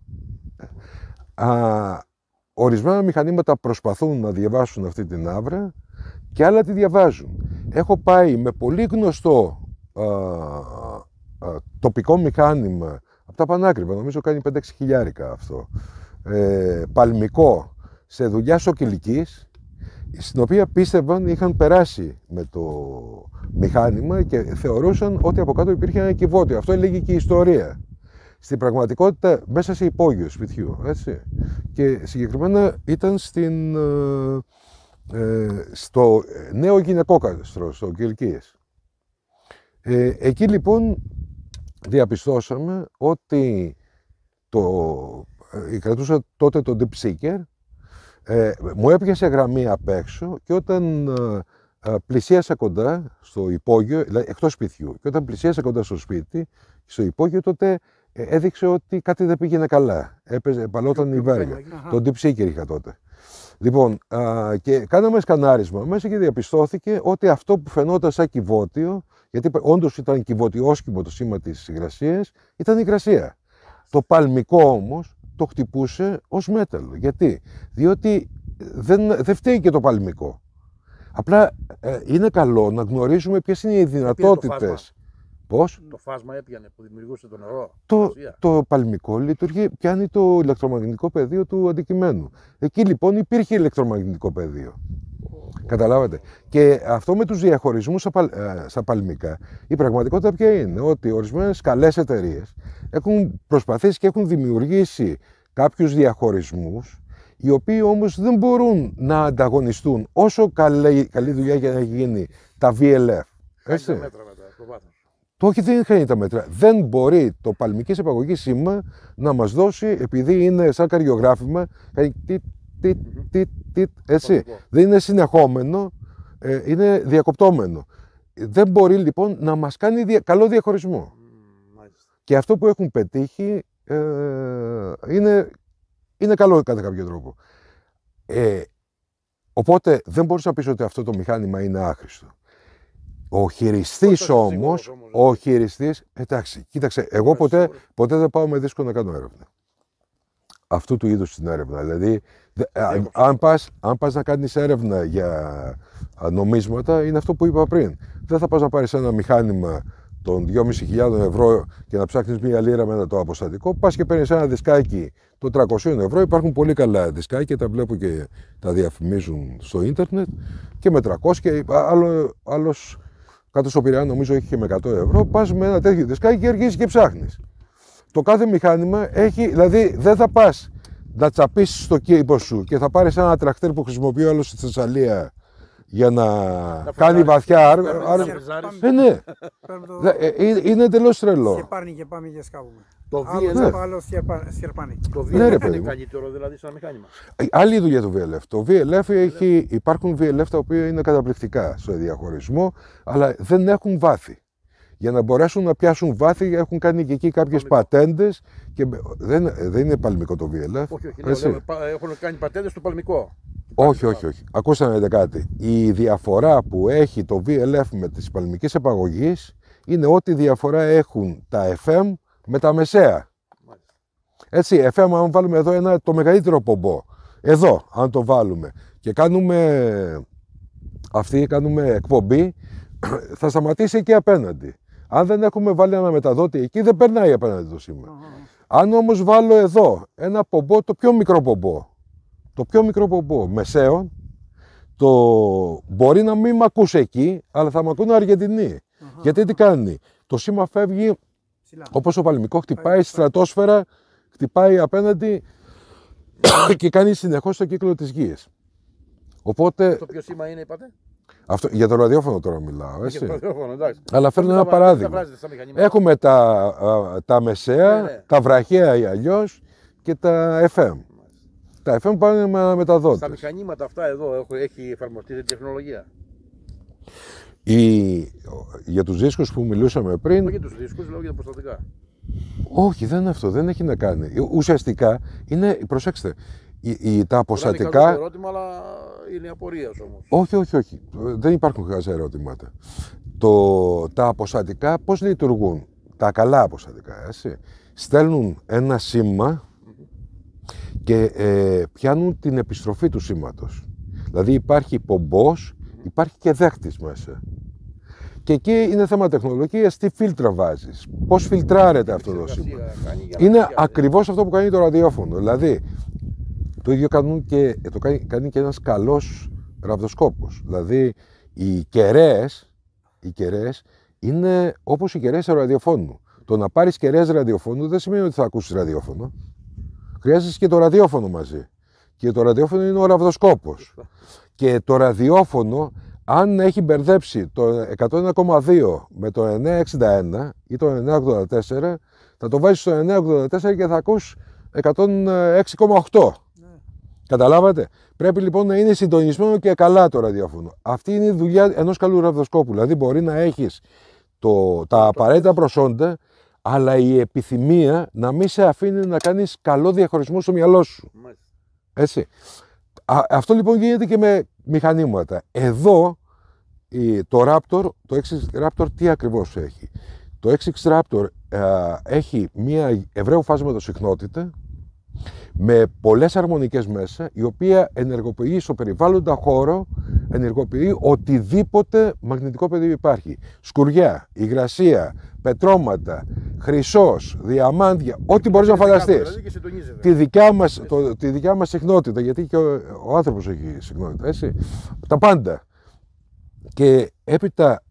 Ορισμένα μηχανήματα προσπαθούν να διαβάσουν αυτή την άβρα και άλλα τη διαβάζουν. Έχω πάει με πολύ γνωστό τοπικό μηχάνημα από τα πανάκριβα, νομίζω κάνει 5-6 χιλιάρικα αυτό, παλμικό, σε δουλειά σοκυλικής, στην οποία πίστευαν, είχαν περάσει με το μηχάνημα και θεωρούσαν ότι από κάτω υπήρχε ένα κυβότιο. Αυτό έλεγε και η ιστορία. Στην πραγματικότητα μέσα σε υπόγειο σπιτιού, έτσι. Και συγκεκριμένα ήταν στο νέο γυναικόκαστρο, στο Κιλκίες. Εκεί λοιπόν διαπιστώσαμε ότι κρατούσα τότε το Deep Seeker, μου έπιασε γραμμή απ' έξω και όταν πλησίασα κοντά στο υπόγειο, δηλαδή εκτός σπιτιού, και όταν πλησίασα κοντά στο σπίτι, στο υπόγειο, τότε έδειξε ότι κάτι δεν πήγαινε καλά. Παλόταν η βέργα. Το Deep Seeker είχα τότε. Λοιπόν, και κάναμε σκανάρισμα μέσα και διαπιστώθηκε ότι αυτό που φαινόταν σαν κυβότιο, γιατί όντως ήταν κυβωτιόσκημο το σήμα της υγρασίας, ήταν υγρασία. Το παλμικό όμως το χτυπούσε ως μέταλλο. Γιατί? Διότι δεν φταίει και το παλμικό. Απλά είναι καλό να γνωρίζουμε ποιες είναι οι δυνατότητες. Πώς? Το φάσμα έπιανε που δημιουργούσε το νερό. Το παλμικό πιάνει το ηλεκτρομαγνητικό πεδίο του αντικειμένου. Εκεί λοιπόν υπήρχε ηλεκτρομαγνητικό πεδίο. Καταλάβατε. Και αυτό με τους διαχωρισμούς στα παλμικά, η πραγματικότητα ποια είναι? Ότι ορισμένες καλές εταιρείες έχουν προσπαθήσει και έχουν δημιουργήσει κάποιους διαχωρισμούς, οι οποίοι όμως δεν μπορούν να ανταγωνιστούν όσο καλή δουλειά για να γίνει τα VLF. Έτσι. Τα μέτρα μετά, το βάθος. Το όχι, δεν χάνει τα μέτρα. Δεν μπορεί το παλμικής επαγωγής σήμα να μας δώσει, επειδή είναι σαν καριογράφημα, κάνει έτσι. Δεν είναι συνεχόμενο, είναι διακοπτόμενο. Δεν μπορεί λοιπόν να μας κάνει καλό διαχωρισμό. Και αυτό που έχουν πετύχει είναι καλό κατά κάποιο τρόπο. Οπότε δεν μπορείς να πεις ότι αυτό το μηχάνημα είναι άχρηστο. Ο χειριστής όμως, εντάξει, κοίταξε, εγώ ποτέ δεν πάω με δίσκο να κάνω έρευνα. Αυτού του είδους την έρευνα. Δηλαδή, αν πας να κάνεις έρευνα για νομίσματα, είναι αυτό που είπα πριν. Δεν θα πας να πάρεις ένα μηχάνημα των 2.500 ευρώ και να ψάχνεις μία λίρα με ένα το αποστατικό. Πας και παίρνεις ένα δισκάκι των 300 ευρώ. Υπάρχουν πολύ καλά δισκάκια, τα βλέπω και τα διαφημίζουν στο ίντερνετ. Και με 300 και άλλος κάτω στο Πειραιά νομίζω έχει και με 100 ευρώ. Πας με ένα τέτοιο δισκάκι και αρχίζεις και ψάχνεις. Το κάθε μηχάνημα έχει, δηλαδή δεν θα πας να τσαπίσεις το κήπο σου και θα πάρεις ένα τρακτέρ που χρησιμοποιεί άλλο στη Θεσσαλία για να κάνει βαθιά. Ναι. Είναι εντελώς τρελό. Σκερπάνει και πάμε και σκάβουμε. Το Άλλο σκερπάνει. Ναι, ρε, VLF παιδί είναι μου. καλύτερο δηλαδή σαν μηχάνημα. Άλλη δουλειά του VLF. Το VLF υπάρχουν VLF τα οποία είναι καταπληκτικά στο διαχωρισμό, αλλά δεν έχουν βάθη. Για να μπορέσουν να πιάσουν βάθη έχουν κάνει και εκεί κάποιες πατέντες και δεν είναι παλμικό το VLF. Όχι, έτσι. έχουν κάνει πατέντες στο παλμικό. Όχι. Ακούστε να δείτε κάτι. Η διαφορά που έχει το VLF με τις παλμικές επαγωγής είναι ό,τι διαφορά έχουν τα FM με τα μεσαία. Έτσι, FM, αν βάλουμε εδώ το μεγαλύτερο πομπό, εδώ, αν το βάλουμε και κάνουμε εκπομπή, θα σταματήσει εκεί απέναντι. Αν δεν έχουμε βάλει αναμεταδότη εκεί, δεν περνάει απέναντι το σήμα. Αν όμως βάλω εδώ ένα πομπό, το πιο μικρό πομπό μεσαίων, μπορεί να μην μ' ακούσει εκεί, αλλά θα μ' ακούνε Αργεντινοί. Γιατί τι κάνει, το σήμα φεύγει όπως το παλμικό, χτυπάει στη στρατόσφαιρα, χτυπάει απέναντι και κάνει συνεχώς το κύκλο της γης. Οπότε, Το ποιο σήμα είναι, είπατε? για το ραδιόφωνο τώρα μιλάω, Για έτσι. το ραδιόφωνο, εντάξει. Αλλά φέρνω ένα παράδειγμα. Έχουμε τα μεσαία, Ναι. τα βραχαία ή αλλιώς και τα FM. Τα FM πάνε με Στα αναμεταδότες. μηχανήματα αυτά εδώ έχει εφαρμοστεί την τεχνολογία. Για τους δίσκους που μιλούσαμε πριν, Όχι για τους δίσκους, λέω για τα προστατικά. όχι, δεν είναι αυτό, δεν έχει να κάνει. Ουσιαστικά είναι, προσέξτε, τα Μπορεί να είναι καλό αποστατικά. το ερώτημα, αλλά είναι απορίας όμως. Όχι. Δεν υπάρχουν χαζά ερωτήματα. Τα αποστατικά πώς λειτουργούν, τα καλά αποστατικά, έτσι. Στέλνουν ένα σήμα και πιάνουν την επιστροφή του σήματος. Δηλαδή υπάρχει πομπός, υπάρχει και δέχτης μέσα. Και εκεί είναι θέμα τεχνολογίας, τι φίλτρα βάζεις, πώς φιλτράρεται αυτό το σήμα. Είναι ακριβώς αυτό που κάνει το ραδιόφωνο. Δηλαδή, το ίδιο κάνει και ένας καλός ραβδοσκόπος. Δηλαδή, οι κεραίες είναι όπως οι κεραίες του ραδιοφώνου. Το να πάρεις κεραίες ραδιοφώνου δεν σημαίνει ότι θα ακούσεις ραδιόφωνο. Χρειάζεσαι και το ραδιόφωνο μαζί. Και το ραδιόφωνο είναι ο ραβδοσκόπος. Και το ραδιόφωνο, αν έχει μπερδέψει το 101,2 με το 961 ή το 984, θα το βάζεις στο 984 και θα ακούς 106,8. Καταλάβατε. Πρέπει λοιπόν να είναι συντονισμένο και καλά το ραδιόφωνο. Αυτή είναι η δουλειά ενός καλού ραβδοσκόπου. Δηλαδή μπορεί να έχεις τα απαραίτητα προσόντα, αλλά η επιθυμία να μην σε αφήνει να κάνεις καλό διαχωρισμό στο μυαλό σου. Έτσι. Αυτό λοιπόν γίνεται και με μηχανήματα. Εδώ το Raptor, το X6 Raptor τι ακριβώς έχει. Το X6 Raptor έχει μια ευρέου φάσματος συχνότητα με πολλές αρμονικές μέσα, η οποία ενεργοποιεί στο περιβάλλοντα χώρο, ενεργοποιεί οτιδήποτε μαγνητικό πεδίο υπάρχει. Σκουριά, υγρασία, πετρώματα, χρυσός, διαμάντια, ό,τι μπορείς να φανταστείς. Τη δικιά μας συχνότητα, γιατί και ο άνθρωπος έχει συχνότητα, έτσι. Τα πάντα. Και έπειτα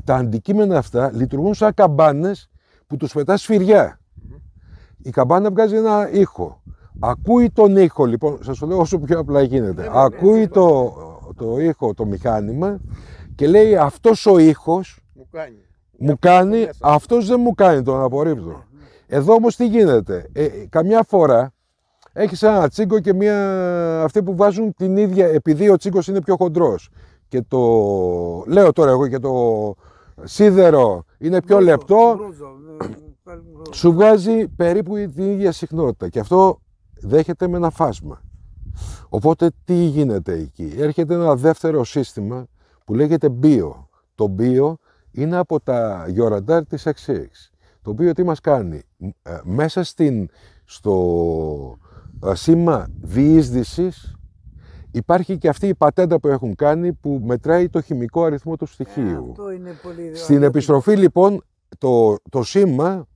τα αντικείμενα αυτά λειτουργούν σαν καμπάνες που τους πετάς σφυριά. Η καμπάνα βγάζει ένα ήχο. Ακούει τον ήχο, λοιπόν, σας το λέω όσο πιο απλά γίνεται. Ακούει το ήχο, το μηχάνημα και λέει αυτός ο ήχος μου κάνει, αυτός δεν μου κάνει, τον απορρίπτω. Εδώ όμως τι γίνεται, καμιά φορά έχεις ένα τσίγκο και αυτοί που βάζουν την ίδια, επειδή ο τσίγκος είναι πιο χοντρός και λέω τώρα εγώ και το σίδερο είναι πιο λεπτό, σου βγάζει περίπου την ίδια συχνότητα και αυτό δέχεται με ένα φάσμα. Οπότε τι γίνεται εκεί, έρχεται ένα δεύτερο σύστημα που λέγεται BIO. Το BIO είναι από τα Euroradar της X6. Το οποίο τι μας κάνει, μέσα στο σήμα διείσδυσης υπάρχει και αυτή η πατέντα που έχουν κάνει που μετράει το χημικό αριθμό του στοιχείου. Αυτό είναι πολύ Στην επιστροφή λοιπόν το σήμα,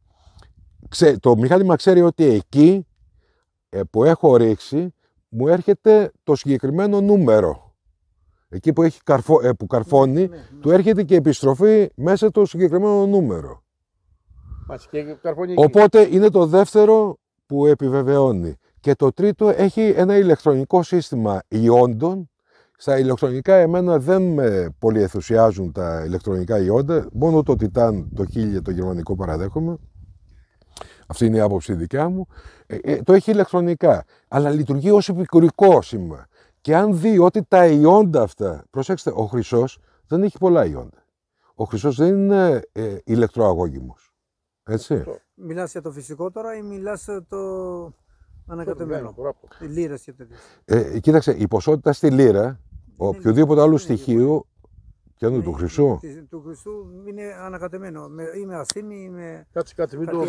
το μηχάνημα ξέρει ότι εκεί που έχω ρίξει μου έρχεται το συγκεκριμένο νούμερο. Εκεί που καρφώνει, του έρχεται και επιστροφή μέσα το συγκεκριμένο νούμερο. Οπότε είναι το δεύτερο που επιβεβαιώνει. Και το τρίτο έχει ένα ηλεκτρονικό σύστημα ιόντων, Στα ηλεκτρονικά εμένα δεν με πολύ ενθουσιάζουν τα ηλεκτρονικά ιόντα, μόνο το Titan, το 1000, το γερμανικό παραδέχομαι. Αυτή είναι η άποψη δικιά μου. Το έχει ηλεκτρονικά, αλλά λειτουργεί ως επικουρικό σήμα. Και αν δει ότι τα ιόντα αυτά, προσέξτε, ο χρυσός δεν έχει πολλά ιόντα. Ο χρυσός δεν είναι ηλεκτροαγώγιμος. Έτσι. Μιλάς για το φυσικό τώρα ή μιλάς το ανακατεμένο? Λίρες και τέτοιες. Κοίταξε, η ποσότητα στη λίρα, οποιοδήποτε άλλου στοιχείου, και του χρυσού. Του χρυσού είναι ανακατεμένο. Είμαι ασήμι, είμαι. Κάτσε, μην το.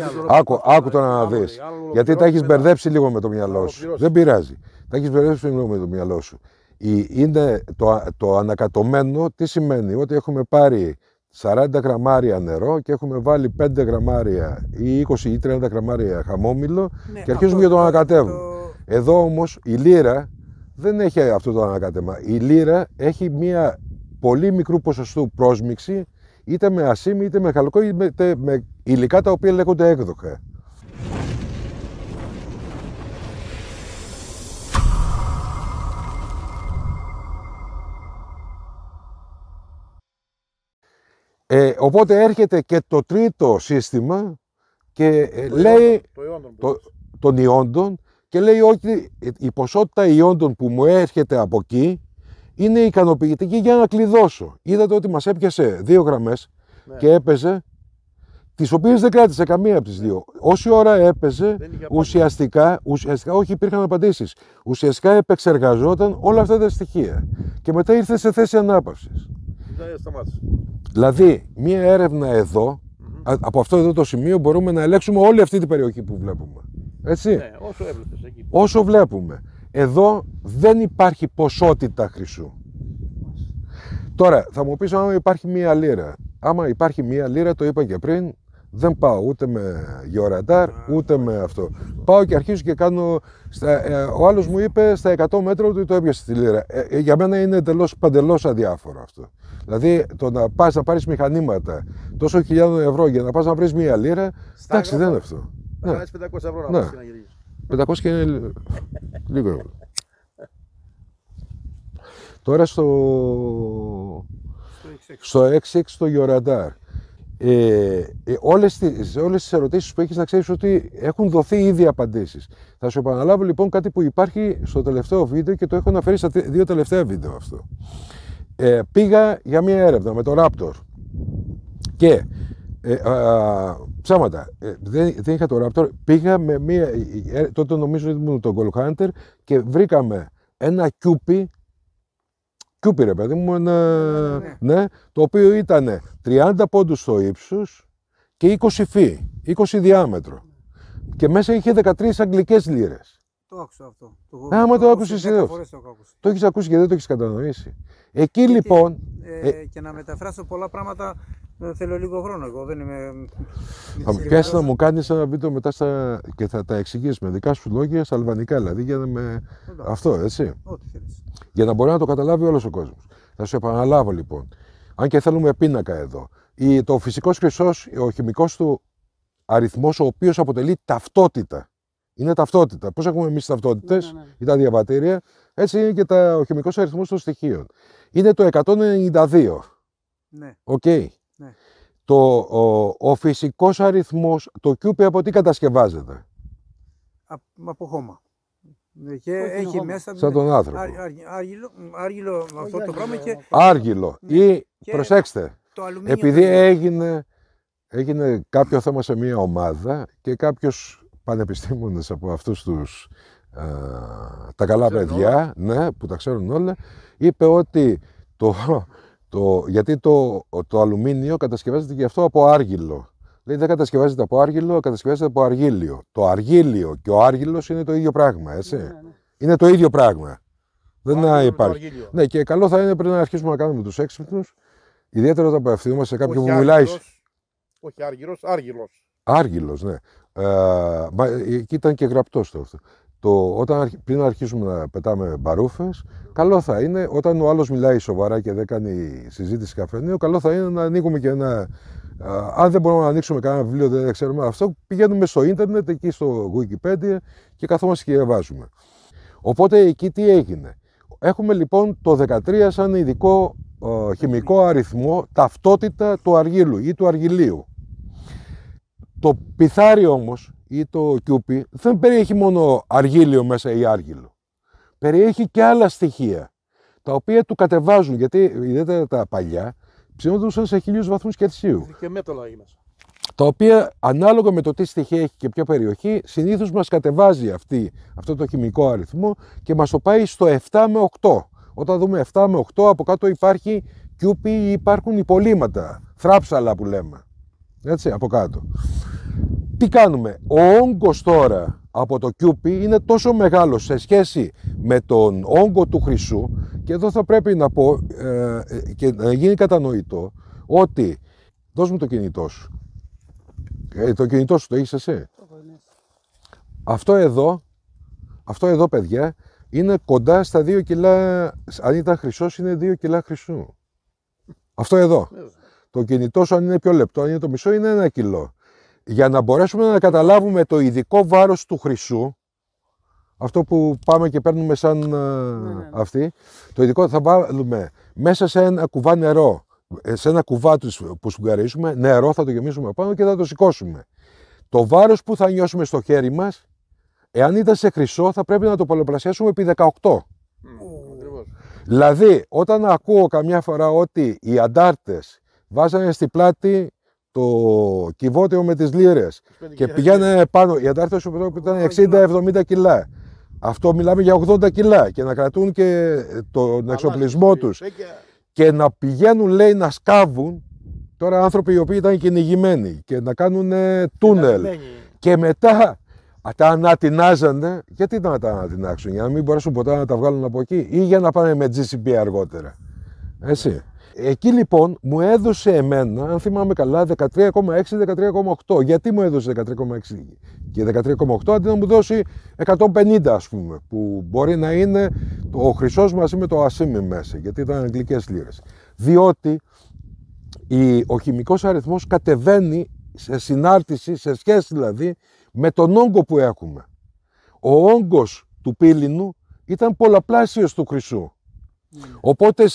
Άκου τώρα να δεις. Γιατί τα έχεις μπερδέψει λίγο με το μυαλό σου. Δεν πειράζει. Τα έχεις μπερδέψει λίγο με το μυαλό σου. Είναι το ανακατωμένο, τι σημαίνει? Ότι έχουμε πάρει 40 γραμμάρια νερό και έχουμε βάλει 5 γραμμάρια ή 20 ή 30 γραμμάρια χαμόμηλο και αρχίζουμε και το ανακατεύουμε. Εδώ όμως η λίρα δεν έχει αυτό το ανακάτεμα. Η λίρα έχει μία πολύ μικρού ποσοστού πρόσμιξη, είτε με ασήμι, είτε με χαλκό, είτε με υλικά τα οποία λέγονται έκδοχα. Οπότε έρχεται και το τρίτο σύστημα και λέει των ιόντων και λέει ότι η ποσότητα ιόντων που μου έρχεται από εκεί είναι ικανοποιητική για να κλειδώσω. Είδατε ότι μας έπιασε 2 γραμμές και έπαιζε, τις οποίες δεν κράτησε καμία από τις δύο. Όση ώρα έπαιζε, ουσιαστικά όχι, υπήρχαν απαντήσεις. Ουσιαστικά επεξεργαζόταν όλα αυτά τα στοιχεία και μετά ήρθε σε θέση ανάπαυσης. Δηλαδή, μία έρευνα εδώ, από αυτό εδώ το σημείο μπορούμε να ελέγξουμε όλη αυτή την περιοχή που βλέπουμε. Έτσι. Ναι, όσο έβλεπες εκεί. Όσο βλέπουμε. Εδώ δεν υπάρχει ποσότητα χρυσού. Τώρα, θα μου πεις άμα υπάρχει μία λίρα. Άμα υπάρχει μία λίρα, το είπα και πριν, δεν πάω ούτε με γεωραντάρ, ούτε με αυτό. Πάω και αρχίζω και κάνω. Ο άλλος μου είπε στα 100 μέτρα ότι το έπιασε τη λίρα. Για μένα είναι παντελώς αδιάφορο αυτό. Δηλαδή, το να πας να πάρεις μηχανήματα τόσο χιλιάδων ευρώ για να πας να βρεις μία λίρα, εντάξει, δεν είναι αυτό. Θα κάνεις 500 ευρώ να πας και να γυρίσεις. 500 και είναι λίγο ευρώ. Τώρα στο XX το γεωραντάρ. Όλες τις ερωτήσεις που έχεις να ξέρεις ότι έχουν δοθεί ήδη απαντήσεις. Θα σου επαναλάβω λοιπόν κάτι που υπάρχει στο τελευταίο βίντεο και το έχω αναφέρει στα 2 τελευταία βίντεο αυτό. Πήγα για μία έρευνα με το Raptor και ψάματα, δεν είχα το Raptor, πήγα με μία, τότε νομίζω ότι ήμουν το Gold Hunter και βρήκαμε ένα κιούπι ρε παιδί μου, ναι, το οποίο ήταν 30 πόντους στο ύψος και 20 φύ, 20 διάμετρο. Και μέσα είχε 13 αγγλικές λίρες. Το άκουσα αυτό. Άμα το άκουσες εδώ. Το έχεις ακούσει και δεν το έχεις κατανοήσει. Εκεί λοιπόν. Και να μεταφράσω πολλά πράγματα θέλω λίγο χρόνο. Εγώ δεν είμαι. Θα μου πιάσεις να μου κάνεις ένα βίντεο μετά και θα τα εξηγήσεις με δικά σου λόγια στα αλβανικά, δηλαδή για να με. Αυτό, έτσι. Ό,τι θέλεις. Για να μπορεί να το καταλάβει όλος ο κόσμος. Θα σου επαναλάβω λοιπόν. Αν και θέλουμε πίνακα εδώ. Το φυσικός χρυσός, ο χημικός του αριθμός, ο οποίος αποτελεί ταυτότητα. Είναι ταυτότητα. Πώς έχουμε εμείς ταυτότητες ή τα διαβατήρια, έτσι είναι και ο χημικός αριθμός των στοιχείων. Είναι το 192. Ναι. Okay. Ναι. Ο φυσικός αριθμός, το QP από τι κατασκευάζεται? Από χώμα. Και έχει μέσα. Σαν τον άνθρωπο. Άργυλο αυτό το πράγμα και. Άργυλο. Ναι. Ή προσέξτε. Επειδή έγινε κάποιο θέμα σε μια ομάδα και κάποιος πανεπιστήμονες από αυτούς τους τα καλά παιδιά, ναι, που τα ξέρουν όλα, είπε ότι γιατί το αλουμίνιο κατασκευάζεται και αυτό από άργυλο. Λέει δεν κατασκευάζεται από άργυλο, κατασκευάζεται από αργύλιο. Το αργύλιο και ο άργυλος είναι το ίδιο πράγμα, έτσι. Ναι. Είναι το ίδιο πράγμα. Δεν υπάρχει. Ναι, και καλό θα είναι πριν να αρχίσουμε να κάνουμε τους έξυπνους, ιδιαίτερα όταν απευθυνόμαστε σε κάποιον που μιλάει. Όχι άργυλος, άργυλος. Άργυλος, ναι. Εκεί ήταν και γραπτό το αυτό. Πριν αρχίσουμε να πετάμε μπαρούφες, καλό θα είναι όταν ο άλλος μιλάει σοβαρά και δεν κάνει συζήτηση καφενείο, καλό θα είναι να ανοίγουμε και ένα. Αν δεν μπορούμε να ανοίξουμε κανένα βιβλίο, δεν ξέρουμε αυτό, πηγαίνουμε στο ίντερνετ, εκεί στο Wikipedia και καθόμαστε και διαβάζουμε. Οπότε εκεί τι έγινε? Έχουμε λοιπόν το 13 σαν ειδικό χημικό αριθμό, ταυτότητα του αργύλου ή του αργυλίου. Το πιθάρι όμως ή το κιούπι δεν περιέχει μόνο αργύλιο μέσα ή άργυλο. Περιέχει και άλλα στοιχεία, τα οποία του κατεβάζουν, γιατί ιδιαίτερα τα παλιά ψήνονταν σε 1000 βαθμούς Κελσίου. Και μέταλλα έχει μέσα. Τα οποία ανάλογα με το τι στοιχεία έχει και ποια περιοχή, συνήθως μας κατεβάζει αυτό το χημικό αριθμό και μας το πάει στο 7 με 8. Όταν δούμε 7 με 8, από κάτω υπάρχει κιούπι ή υπάρχουν υπολείμματα, θράψαλα που λέμε. Έτσι, από κάτω. Τι κάνουμε? Ο όγκος τώρα από το κιούπι είναι τόσο μεγάλος σε σχέση με τον όγκο του χρυσού, και εδώ θα πρέπει να πω και να γίνει κατανοητό ότι, δώσ' μου το κινητό σου. Το κινητό σου το έχεις εσύ? Αυτό εδώ παιδιά είναι κοντά στα 2 κιλά, αν ήταν χρυσός είναι 2 κιλά χρυσού. Αυτό εδώ. Το κινητό σου αν είναι πιο λεπτό, αν είναι το μισό είναι 1 κιλό. Για να μπορέσουμε να καταλάβουμε το ειδικό βάρος του χρυσού, αυτό που πάμε και παίρνουμε σαν αυτή, το ειδικό θα βάλουμε μέσα σε ένα κουβά νερό, σε ένα κουβά που σφουγγαρίσουμε, νερό θα το γεμίσουμε πάνω και θα το σηκώσουμε. Το βάρος που θα νιώσουμε στο χέρι μας, εάν ήταν σε χρυσό, θα πρέπει να το πολλαπλασιάσουμε επί 18. Δηλαδή, όταν ακούω καμιά φορά ότι οι αντάρτες βάζανε στην πλάτη το κυβότιο με τις λίρες και πηγαίνανε πάνω, οι αντάρτες που ήταν 60-70 κιλά. Αυτό μιλάμε για 80 κιλά και να κρατούν και τον εξοπλισμό τους και να πηγαίνουν, λέει, να σκάβουν. Τώρα άνθρωποι οι οποίοι ήταν κυνηγημένοι και να κάνουν τούνελ και μετά τα ανατινάζανε. Γιατί να τα ανατινάξουν? Για να μην μπορέσουν ποτέ να τα βγάλουν από εκεί ή για να πάνε με GCP αργότερα. Έτσι. Εκεί λοιπόν μου έδωσε εμένα, αν θυμάμαι καλά, 13,6-13,8. Γιατί μου έδωσε 13,6 και 13,8 αντί να μου δώσει 150, ας πούμε, που μπορεί να είναι ο χρυσός μαζί με το ασίμι μέσα, γιατί ήταν αγγλικές λίρες. Διότι ο χημικός αριθμός κατεβαίνει σε συνάρτηση, σε σχέση δηλαδή, με τον όγκο που έχουμε. Ο όγκος του πύληνου ήταν πολλαπλάσιος του χρυσού. Οπότε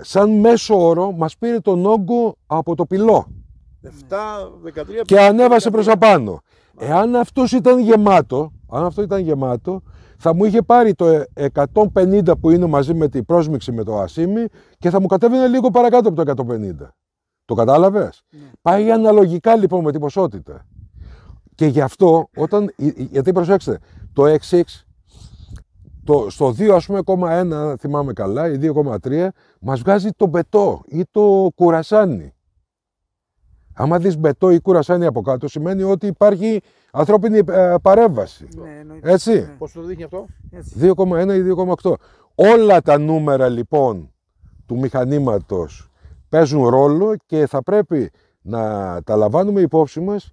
σαν μέσο όρο μας πήρε τον όγκο από το πυλό 7, 13, και ανέβασε προς τα πάνω. Εάν αυτό ήταν γεμάτο, θα μου είχε πάρει το 150 που είναι μαζί με την πρόσμιξη με το ασίμι και θα μου κατέβαινε λίγο παρακάτω από το 150. Το κατάλαβες? Πάει αναλογικά λοιπόν με την ποσότητα. Και γι' αυτό, γιατί προσέξτε, το XX στο 2 ας πούμε 0,1 θυμάμαι καλά ή 2,3 μας βγάζει το μπετό ή το κουρασάνι. Άμα δεις μπετό ή κουρασάνι από κάτω σημαίνει ότι υπάρχει ανθρώπινη παρέμβαση. Έτσι. Πώς το δείχνει αυτό? 2,1 ή 2,8. Όλα τα νούμερα λοιπόν του μηχανήματος παίζουν ρόλο και θα πρέπει να τα λαμβάνουμε υπόψη μας.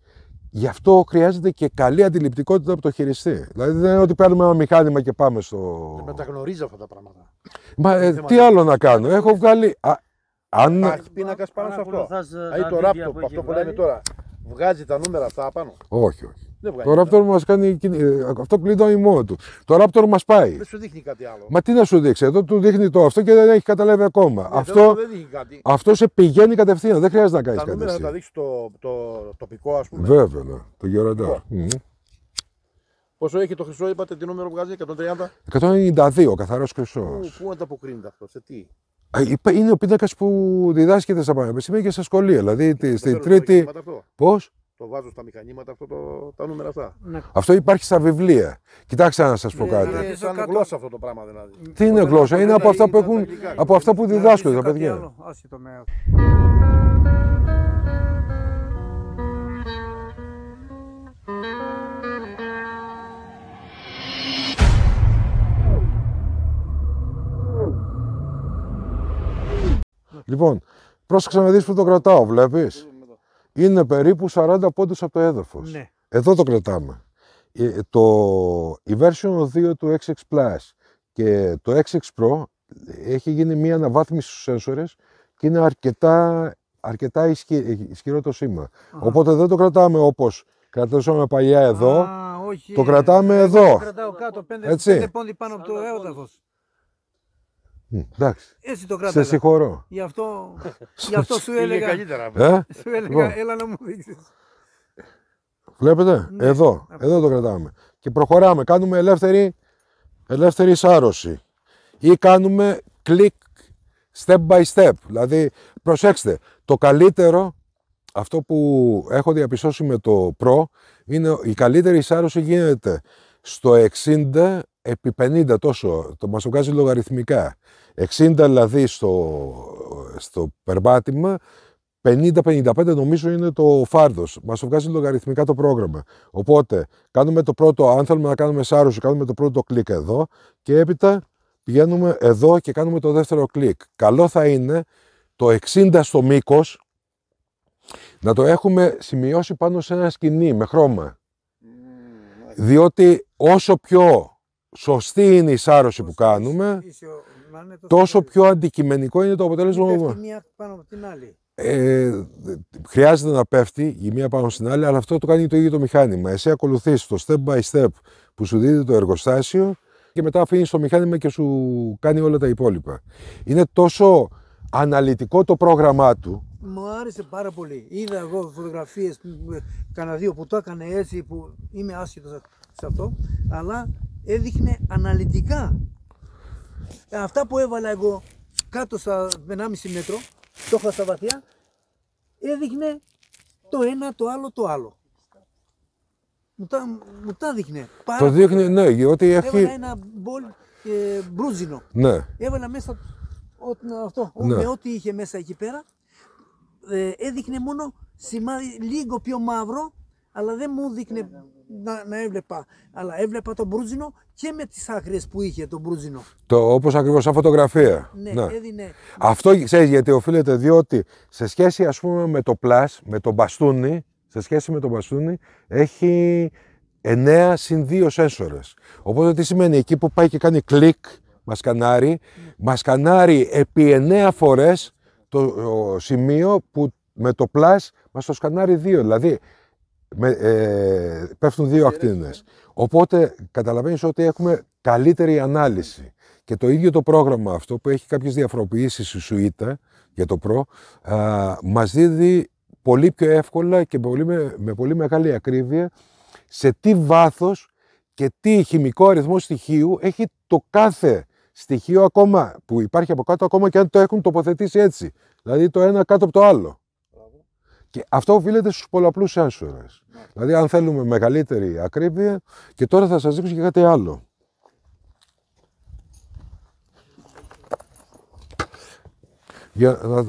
Γι' αυτό χρειάζεται και καλή αντιληπτικότητα από το χειριστή. Δηλαδή δεν είναι ότι παίρνουμε ένα μηχάνημα και πάμε στο. Δεν τα γνωρίζω αυτά τα πράγματα. Μα τι άλλο να κάνω, έχω βγάλει. Υπάρχει πίνακας πάνω σε αυτό. Δηλαδή το Raptor, αυτό που λέμε τώρα, βγάζει τα νούμερα αυτά πάνω? Όχι. Το Raptor μας κάνει. Αυτό κλειδώνει μόνο του. Το Raptor μας πάει. Δεν σου δείχνει κάτι άλλο. Μα τι να σου δείξει, εδώ του δείχνει το αυτό και δεν έχει καταλάβει ακόμα. Αυτό δεν δείχνει κάτι. Αυτό σε πηγαίνει κατευθείαν, δεν χρειάζεται να κάνει κάτι. Τα νούμερα θα τα δείξει το τοπικό, ας πούμε. Βέβαια, το γεροντά. Πόσο έχει το χρυσό, είπατε, τι νούμερο βγάζει, 130? 192, καθαρός χρυσός. Πού ανταποκρίνεται αυτό, σε τι? Είναι ο πίνακας που διδάσκεται στα πανεπιστήμια και στα σχολεία. Δηλαδή στην τρίτη. Πώς? Το βάζω στα μηχανήματα αυτό τα νούμερα αυτά. Αυτό υπάρχει στα βιβλία. Κοιτάξτε να σας πω κάτι. Είναι σαν γλώσσα αυτό το πράγμα δηλαδή. Τι είναι γλώσσα, είναι από αυτά που έχουν, από αυτά που διδάσκονται τα παιδιά. Λοιπόν, πρόσεξε να δεις που το κρατάω, βλέπεις. Είναι περίπου 40 πόντους από το έδαφος. Ναι. Εδώ το κρατάμε. Η version 2 του XX Plus και το XX Pro έχει γίνει μία αναβάθμιση στους σένσορες και είναι αρκετά ισχυρό το σήμα. Οπότε δεν το κρατάμε όπως κρατούσαμε παλιά εδώ. Το κρατάμε εδώ. Το κρατάω κάτω, 5 Έτσι. πόντι πάνω από το έδαφος. Εντάξει. Έτσι το Σε κράταγα. συγχωρώ. Γι' αυτό σου Πήγε έλεγα, καλύτερα. σου έλεγα Λοιπόν. έλα να μου δείξεις. Βλέπετε, Ναι, εδώ το κρατάμε. Και προχωράμε, κάνουμε ελεύθερη σάρωση. Ή κάνουμε κλικ step by step. Δηλαδή, προσέξτε, το καλύτερο, αυτό που έχω διαπιστώσει με το Pro, είναι η καλύτερη σάρωση γίνεται στο 60 επί 50 τόσο, μας το βγάζει λογαριθμικά. 60 δηλαδή στο περπάτημα, 50-55 νομίζω είναι το φάρδος. Μας το βγάζει λογαριθμικά το πρόγραμμα. Οπότε κάνουμε το πρώτο, αν θέλουμε να κάνουμε σάρωση, κάνουμε το πρώτο κλικ εδώ και έπειτα πηγαίνουμε εδώ και κάνουμε το δεύτερο κλικ. Καλό θα είναι το 60 στο μήκος να το έχουμε σημειώσει πάνω σε ένα σκηνή με χρώμα. Διότι όσο πιο σωστή είναι η σάρωση που κάνουμε, τόσο πιο αντικειμενικό είναι το αποτέλεσμα. Πέφτει μία πάνω από την άλλη. Χρειάζεται να πέφτει η μία πάνω στην άλλη, αλλά αυτό το κάνει το ίδιο το μηχάνημα. Εσύ ακολουθείς το step by step που σου δίδει το εργοστάσιο και μετά αφήνεις το μηχάνημα και σου κάνει όλα τα υπόλοιπα. Είναι τόσο αναλυτικό το πρόγραμμά του. Μου άρεσε πάρα πολύ. Είδα εγώ φωτογραφίες, κανένα δύο που το έκανε έτσι, που είμαι άσχετος σε αυτό, αλλά έδειχνε αναλυτικά. Αυτά που έβαλα εγώ κάτω στα 1,5 μέτρο, το είχα στα βαθιά, έδειχνε το ένα, το άλλο. Μου τα δείχνε. Το δείχνει, ναι, γιατί έχει... Έβαλα ένα μπολ μπρούζινο. Ναι. Έβαλα μέσα αυτό, Ναι. με ό,τι είχε μέσα εκεί πέρα. Έδειχνε μόνο σημάδι λίγο πιο μαύρο, αλλά δεν μου δείχνε να έβλεπα. Αλλά έβλεπα το μπρούζινο και με τις άκρες που είχε το μπρούζινο. Όπως ακριβώς σαν φωτογραφία. Ναι, έδινε. Αυτό ξέρεις γιατί οφείλεται, διότι σε σχέση ας πούμε με το Plus, με το μπαστούνι, έχει 9 συν 2 σένσορες. Οπότε τι σημαίνει, εκεί που πάει και κάνει κλικ, μας σκανάρει επί 9 φορές το σημείο που με το Plus μας το σκανάρει 2. Δηλαδή πέφτουν 2 ακτίνες. Οπότε καταλαβαίνεις ότι έχουμε καλύτερη ανάλυση. Και το ίδιο το πρόγραμμα αυτό που έχει κάποιες διαφοροποιήσεις η σουίτα για το Pro μας δίδει πολύ πιο εύκολα και με πολύ μεγάλη ακρίβεια σε τι βάθος και τι χημικό αριθμό στοιχείου έχει το κάθε στοιχείο ακόμα που υπάρχει από κάτω, ακόμα και αν το έχουν τοποθετήσει έτσι. Δηλαδή το ένα κάτω από το άλλο. Και αυτό οφείλεται στους πολλαπλούς σένσορες. Δηλαδή αν θέλουμε μεγαλύτερη ακρίβεια, και τώρα θα σας δείξω και κάτι άλλο.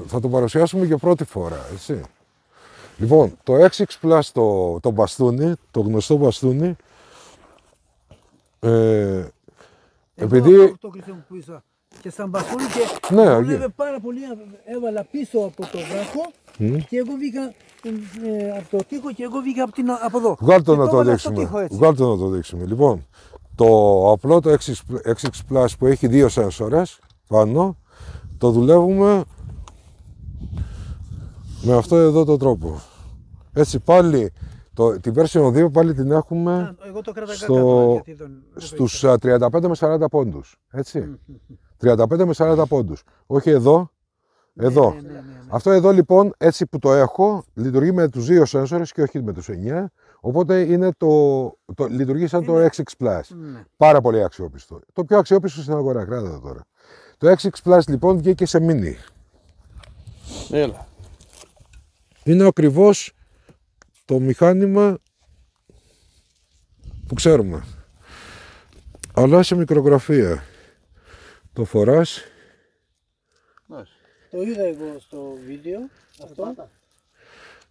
Θα το παρουσιάσουμε για πρώτη φορά, έτσι. Λοιπόν, το XX Plus, το μπαστούνι, το γνωστό μπαστούνι, επειδή... Το χρησιμοποιούσα και σαν μπαστούνι και Ναι, δούλευε πάρα πολύ. Έβαλα πίσω από το βράχο και εγώ βγήκα από το τοίχο και εγώ βγήκα από εδώ. Βγάλτε το Και να το έβαλα στο δείξουμε. τοίχο έτσι. Βγάλτε να το δείξουμε. Λοιπόν, το απλό το XX Plus που έχει 2 σένσορες πάνω, το δουλεύουμε με αυτό εδώ το τρόπο. Έτσι πάλι, την version 2 πάλι την έχουμε Εγώ το κράταγα κάτω, γιατί δεν στους 35 με 40 πόντους. Έτσι. 35 με 40 πόντους. Όχι εδώ, εδώ. ναι. Αυτό εδώ λοιπόν, έτσι που το έχω, λειτουργεί με τους 2 σένσορες και όχι με τους 9. Οπότε είναι λειτουργεί σαν το XX Plus. Ναι. Πάρα πολύ αξιόπιστο. Το πιο αξιόπιστο στην αγορά, κράτα τώρα. Το XX Plus λοιπόν βγήκε σε mini. Έλα. Είναι ακριβώς το μηχάνημα που ξέρουμε. Αλλά σε μικρογραφία. Το φοράς. Το είδα εγώ στο βίντεο αυτό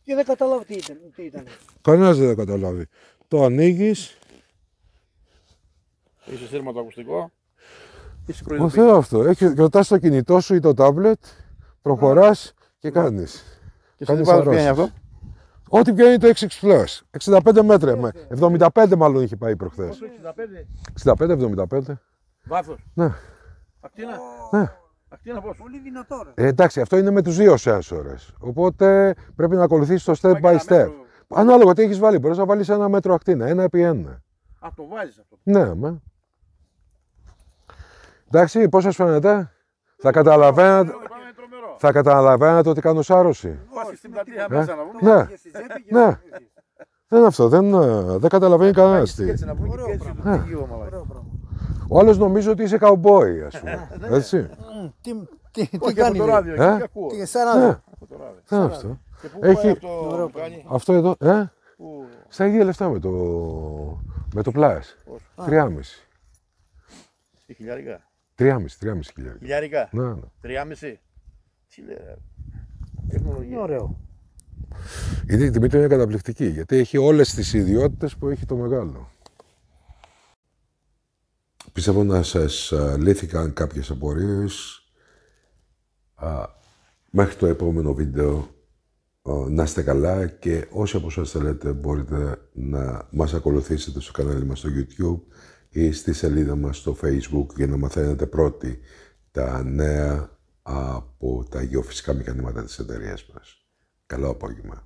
και δεν καταλάβω τι ήταν. Κανένας δεν θα καταλάβει. Το ανοίγεις. Είσαι σύρμα το ακουστικό. Είσαι Ο Θεός αυτό. Κρατάς το κινητό σου ή το τάμπλετ, προχωράς και κάνεις. Και σε τι πάνω πιάνει αυτό. Ό,τι πιάνει το XX Plus. 65 μέτρα. 75 μάλλον είχε πάει προχθές. 65-75. Βάθος. Ναι. Ακτίνα. Ναι. Ακτίνα πώς. Πολύ δυνατό. Εντάξει, αυτό είναι με τους 2 σένσορες. Οπότε πρέπει να ακολουθήσεις το step by step. Ανάλογα τι έχεις βάλει. Μπορείς να βάλεις 1 μέτρο ακτίνα, 1 επί 1. Α, το βάζεις αυτό. Ναι, με. Εντάξει, πώς σας φαίνεται. Θα καταλαβαίνατε, Το πράγμα είναι τρομερό. θα καταλαβαίνατε ότι κάνω σάρωση. Πας στην πλατεία μέσα να πούμε. Ναι, ναι. Δεν είναι αυτό, δεν καταλαβαίνει κανένας τι. Έτσι να πούμε και έτσι το πηγείο, μαλάκα. Ωραίο πράγμα. Ο άλλος νομίζει ότι είσαι καουμπόι, ας πούμε. Έτσι. Τι Όχι, από κάνει, το λέει. ράδιο, Ε? εκεί ακούω. Τι σαν Από το ράδιο. Τι είναι αυτό. Και πού Έχει- πάει αυτό που κάνει, Αυτό εδώ, πού- στα ίδια λεφτά με το πλάες. Πόσο? 3,5. Τι χιλιάρικα. 3,5 χιλιάδες. Χιλιάρικα. Ναι, ναι. 3,5. Τι λέει, ρε. Είναι Τεχνολογία. ωραίο. Η τιμή του είναι καταπληκτική, γιατί έχει όλες τις ιδιότητες που έχει το μεγάλο. Πιστεύω να σας λύθηκαν κάποιες απορίες. Μέχρι το επόμενο βίντεο να είστε καλά και όσοι από εσάς θέλετε μπορείτε να μας ακολουθήσετε στο κανάλι μας στο YouTube ή στη σελίδα μας στο Facebook για να μαθαίνετε πρώτοι τα νέα από τα γεωφυσικά μηχανήματα της εταιρείας μας. Καλό απόγευμα.